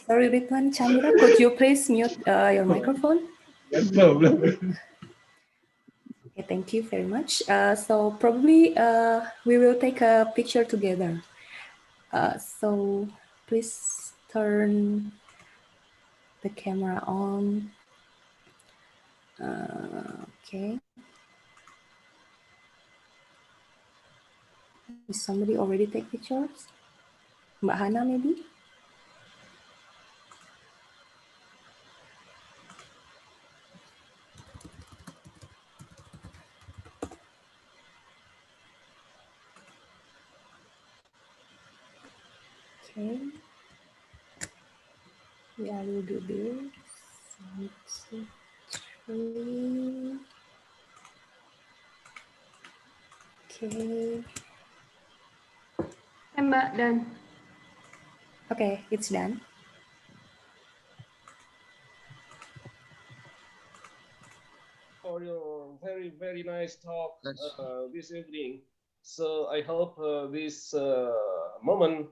Sorry, Ridwan Chandra, could you please mute your microphone? Okay, thank you very much. So probably we will take a picture together. So please turn the camera on. Okay. Is somebody already take pictures? Mbak Hana, maybe? Okay. Yeah, we'll do this. 1, 2, 3. Okay. Mbak, done. Okay, it's done. For your very, very nice talk this evening. So I hope this moment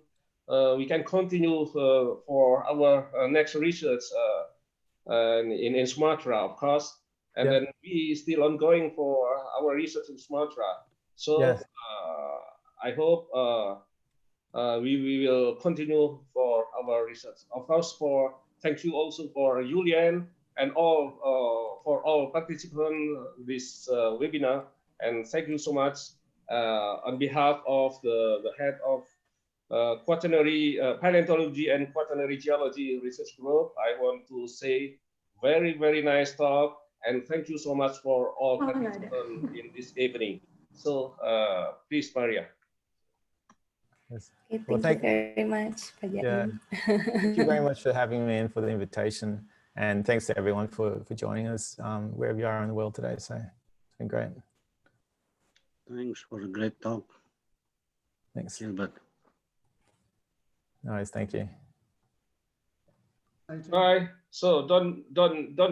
we can continue for our next research in Sumatra, of course. And then we still ongoing for our research in Sumatra. So I hope we will continue for our research. Of course, thank you also for Julian and all for all participants this webinar. And thank you so much on behalf of the head of Quaternary Paleontology and Quaternary Geology Research Group. I want to say very, very nice talk. And thank you so much for all participants in this evening. So please, Maria. Yes. Okay, Well, thank you very much. Yeah. Thank you very much for having me and for the invitation. And thanks to everyone for joining us wherever you are in the world today. So it's been great. Thanks for a great talk. Thanks. Gilbert. Nice, thank you. Bye. So don't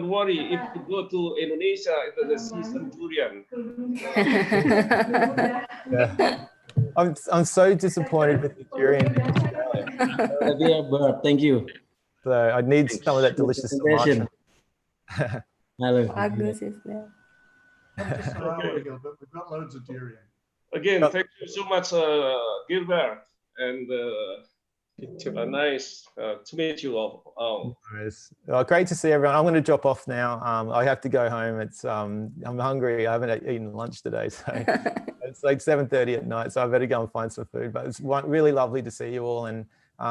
worry if you go to Indonesia, it's the season durian. Yeah. I'm so disappointed with the durian in Australia. Gilbert, thank you. So I need some of that delicious Sumatra. Bagus is there. Okay. We've got loads of durian. Again, thank you so much, Gilbert, and nice to meet you all. Well, great to see everyone. I'm going to drop off now. I have to go home. It's I'm hungry. I haven't eaten lunch today, so it's like 7:30 at night. So I better go and find some food. But it's really lovely to see you all, and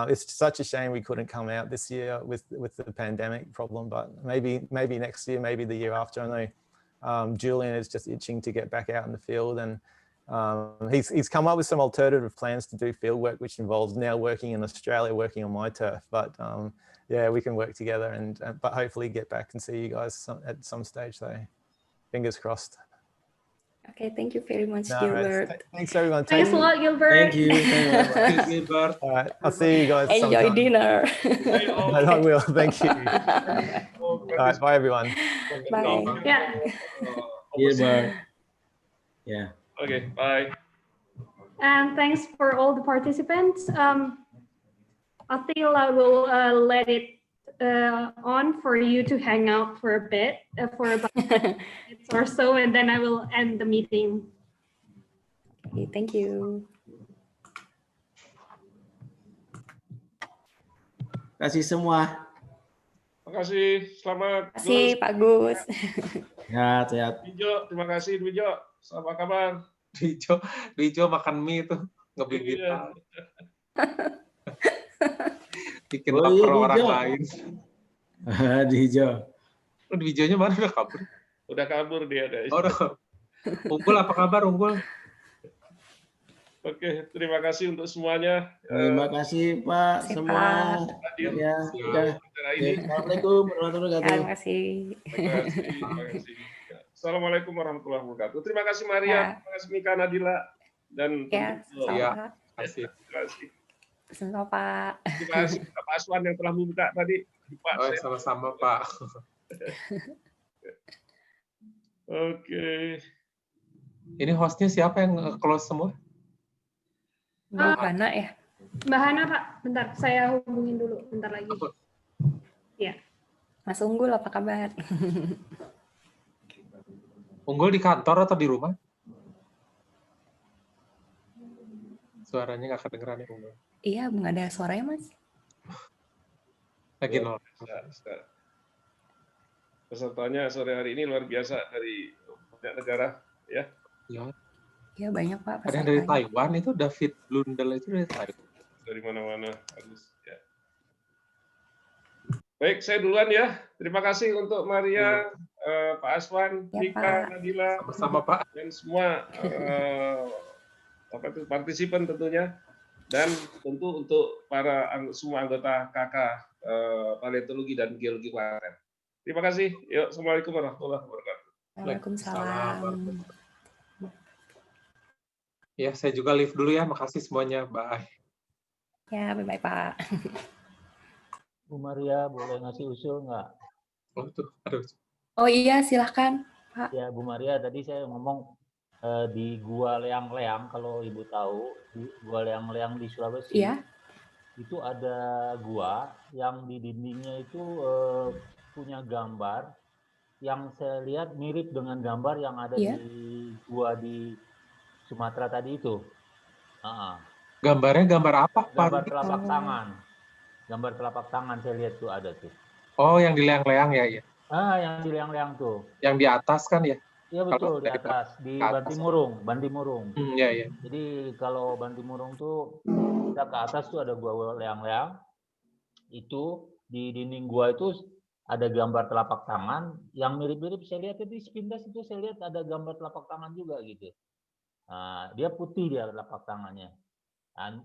it's such a shame we couldn't come out this year with the pandemic problem. But maybe next year, maybe the year after. I know Julian is just itching to get back out in the field, and he's come up with some alternative plans to do field work, which involves now working in Australia, working on my turf. But yeah, we can work together, and but hopefully get back and see you guys at some stage. So fingers crossed. Okay, thank you very much, Gilbert. Thanks everyone. Thanks a lot, Gilbert. Thank you. Thank you, Gilbert. All right, I'll see you guys. Enjoy sometime. dinner. I will. Thank you. All right, bye everyone. Bye. Yeah. Gilbert. Yeah. Okay, bye. And thanks for all the participants. I feel I will let it on for you to hang out for a bit, for about minutes or so, and then I will end the meeting. Okay, thank you. Kasih semua. Terima kasih, selamat. Terima kasih, Pak Gus. Sehat. Wijo, terima kasih Wijo. Apa kabar? Wijo makan mie itu ngebibit. Bikin lapar orang lain. Wijo. Wijonya mana, udah kabur? Udah kabur dia. Unggul, apa kabar Unggul? Oke, terima kasih untuk semuanya. Terima kasih Pak semua. Ya. Assalamualaikum warahmatullahi wabarakatuh. Terima kasih. Terima kasih. Assalamualaikum warahmatullahi wabarakatuh. Terima kasih Maria, terima kasih Mika, Nadila, dan sama. Terima kasih. Sama Pak. Terima kasih Pak Aswan yang telah membuka tadi. Pak, sama-sama Pak. Oke. Ini hostnya siapa yang close semua? Mbak Hana ya? Mbak Hana, Pak. Bentar, saya hubungin dulu. Bentar lagi. Ya. Mas Unggul, apa kabar? Unggul di kantor atau di rumah? Suaranya nggak kedengeran ya Unggul. Iya, nggak ada suaranya Mas. Lagi nol. Pesertanya sore hari ini luar biasa dari banyak negara, ya. Iya banyak Pak. Ada yang dari Taiwan itu, David Blundell itu dari Taiwan. Dari mana-mana, bagus. Ya. Baik, saya duluan ya. Terima kasih untuk Maria, Pak Aswan, Mika, Nadila, sama Pak, dan semua partisipan tentunya, dan tentu untuk para semua anggota KK Paleontologi dan Geologi Klaten. Terima kasih. Yuk, assalamualaikum warahmatullahi wabarakatuh. Waalaikumsalam. Ya, saya juga live dulu ya. Makasih semuanya. Bye. Ya, bye-bye Pak. Bu Maria, boleh ngasih usul nggak? Oh iya, silahkan Pak. Ya, Bu Maria, tadi saya ngomong di Gua Leang-Leang, kalau Ibu tahu, di Gua Leang-Leang di Sulawesi, itu ada gua yang di dindingnya itu punya gambar yang saya lihat mirip dengan gambar yang ada di gua di Sumatera tadi itu. Gambarnya gambar apa? Gambar telapak tangan. Gambar telapak tangan saya lihat tuh ada tuh. Oh, yang di leang-leang ya? Yang di leang-leang tuh. Yang di atas kan ya? Iya betul, di atas, di Bantimurung. Iya. Jadi kalau Bantimurung tuh kita ke atas tuh ada gua leang-leang. Itu di dinding gua itu ada gambar telapak tangan yang mirip-mirip, saya lihat di sepintas itu saya lihat ada gambar telapak tangan juga gitu. Nah, dia putih dia telapak tangannya. Dan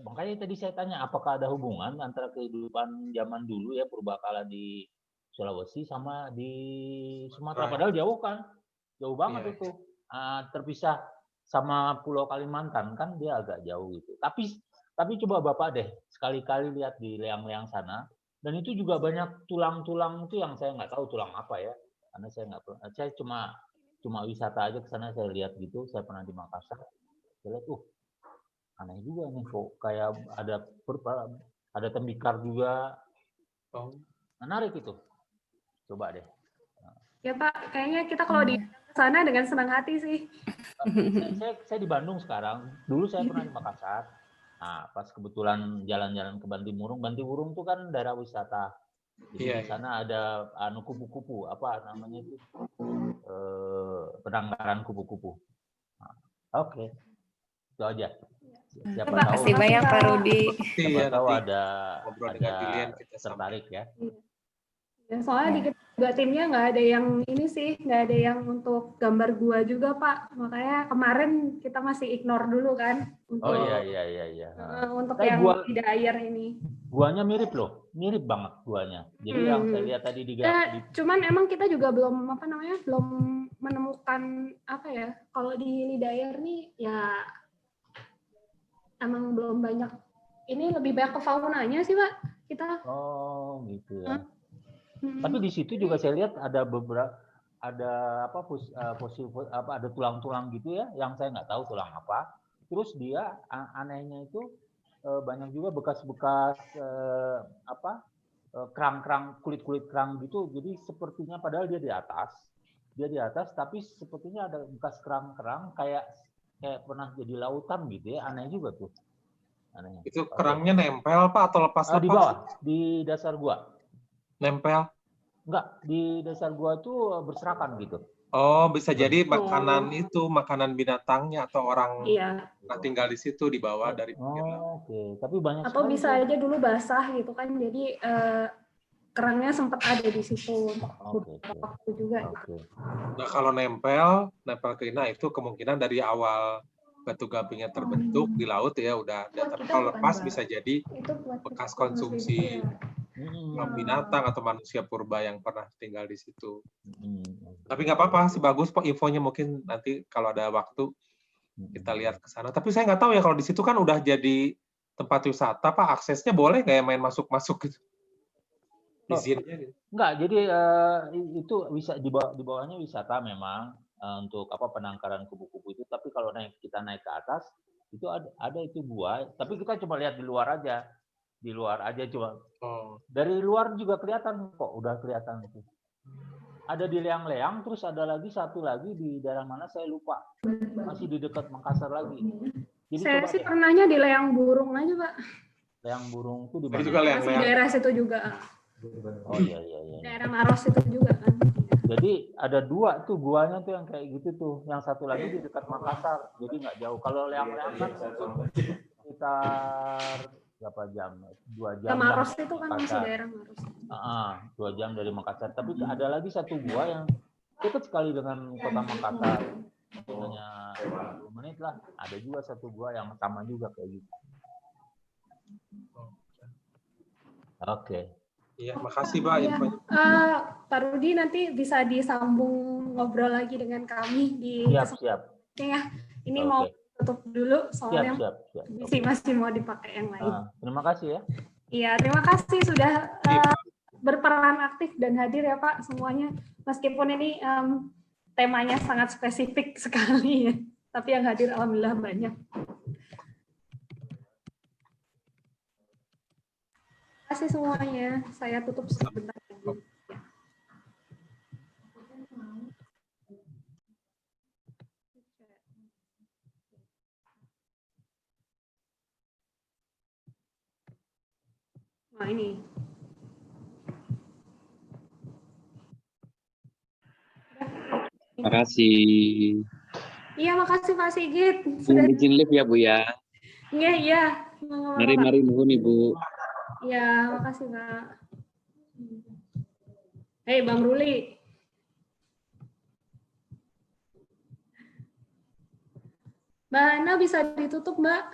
makanya tadi saya tanya apakah ada hubungan antara kehidupan zaman dulu ya purbakala di Sulawesi sama di Sumatera, padahal jauh kan. Jauh banget itu. Terpisah sama Pulau Kalimantan kan dia agak jauh gitu. Tapi coba Bapak deh sekali-kali lihat di leang-leang sana, dan itu juga banyak tulang-tulang itu yang saya nggak tahu tulang apa ya, karena saya nggak pernah. Saya cuma wisata aja ke sana, saya lihat gitu. Saya pernah di Makassar, saya lihat aneh juga nih kok kayak ada tembikar juga. Menarik itu. Coba deh. Ya Pak, kayaknya kita kalau di sana dengan senang hati sih. Saya di Bandung sekarang. Dulu saya pernah di Makassar. Nah, pas kebetulan jalan-jalan ke Bantimurung. Bantimurung itu kan daerah wisata. Jadi di sana ada kupu-kupu, apa namanya itu? Penangkaran kupu-kupu. Nah, Oke. Itu aja. Siapa Terima kasih banyak Pak Rudi. Siapa tahu ada tertarik ya. Ya, soalnya di kita juga timnya nggak ada yang ini sih, nggak ada yang untuk gambar gua juga Pak. Makanya kemarin kita masih ignore dulu kan untuk untuk Kayak yang gua, tidak air ini. Guanya mirip loh, mirip banget guanya. Jadi yang saya lihat tadi di cuman emang kita juga belum belum menemukan apa ya. Kalau di lidah air nih ya emang belum banyak. Ini lebih banyak ke faunanya sih Pak kita. Oh gitu ya. Tapi di situ juga saya lihat ada beberapa fosil ada tulang-tulang gitu ya, yang saya nggak tahu tulang apa. Terus dia anehnya itu banyak juga bekas-bekas kerang-kerang, kulit-kulit kerang gitu. Jadi sepertinya padahal dia di atas, tapi sepertinya ada bekas kerang-kerang kayak pernah jadi lautan gitu ya. Aneh juga tuh. Anehnya. Itu kerangnya nempel Pak atau lepas-lepas? Di bawah, di dasar gua. Nempel? Enggak, di dasar gua tuh berserakan gitu. Oh, bisa jadi makanan itu, makanan binatangnya atau orang tinggal di situ di bawah dari pinggir laut. Oke, tapi banyak atau bisa aja dulu basah gitu kan. Jadi kerangnya sempat ada di situ untuk waktu juga. Nah, kalau nempel ke ini itu kemungkinan dari awal batu gampingnya terbentuk di laut ya udah. Tapi kalau lepas bisa jadi bekas konsumsi binatang atau manusia purba yang pernah tinggal di situ. Tapi nggak apa-apa sih, bagus Pak infonya, mungkin nanti kalau ada waktu kita lihat ke sana. Tapi saya nggak tahu ya kalau di situ kan udah jadi tempat wisata Pak, aksesnya boleh nggak ya main masuk-masuk gitu? Izinnya gitu. Enggak, jadi itu bisa di bawahnya wisata memang untuk penangkaran kupu-kupu itu. Tapi kalau kita naik ke atas itu ada itu gua. Tapi kita cuma lihat di luar aja. Di luar aja cuma. Dari luar juga kelihatan kok, udah kelihatan itu. Ada di Leang-Leang, terus ada lagi satu lagi di daerah mana saya lupa. Masih di dekat Makassar lagi. Jadi saya sih pernahnya di Leang Burung aja Pak. Leang Burung itu di mana? Juga Masih daerah situ juga. Oh iya. Daerah Maros itu juga kan. Jadi ada dua tuh guanya tuh yang kayak gitu tuh. Yang satu lagi di dekat Makassar. Jadi nggak jauh. Kalau Leang-Leang kan sekitar berapa jam? 2 jam. Maros itu kan masih daerah Maros. 2 jam dari Makassar. Tapi ada lagi satu gua yang dekat sekali dengan kota Makassar. Hanya 20 menit lah. Ada juga satu gua yang sama juga kayak gitu. Oke. Iya, makasih Pak infonya. Pak Rudi nanti bisa disambung ngobrol lagi dengan kami di siap. Ya. Ini mau tutup dulu soalnya siap. masih mau dipakai yang lain. Terima kasih ya. Iya, terima kasih sudah berperan aktif dan hadir ya Pak semuanya. Meskipun ini temanya sangat spesifik sekali ya, tapi yang hadir alhamdulillah banyak. Terima kasih semuanya. Saya tutup sebentar lagi. Nah ini. Terima kasih. Iya, makasih Pak Sigit. Sudah izin live ya Bu ya. Iya. Mari nuhun Ibu. Ya, makasih Pak. Hei Bang Ruli. Mbak Hana bisa ditutup Mbak?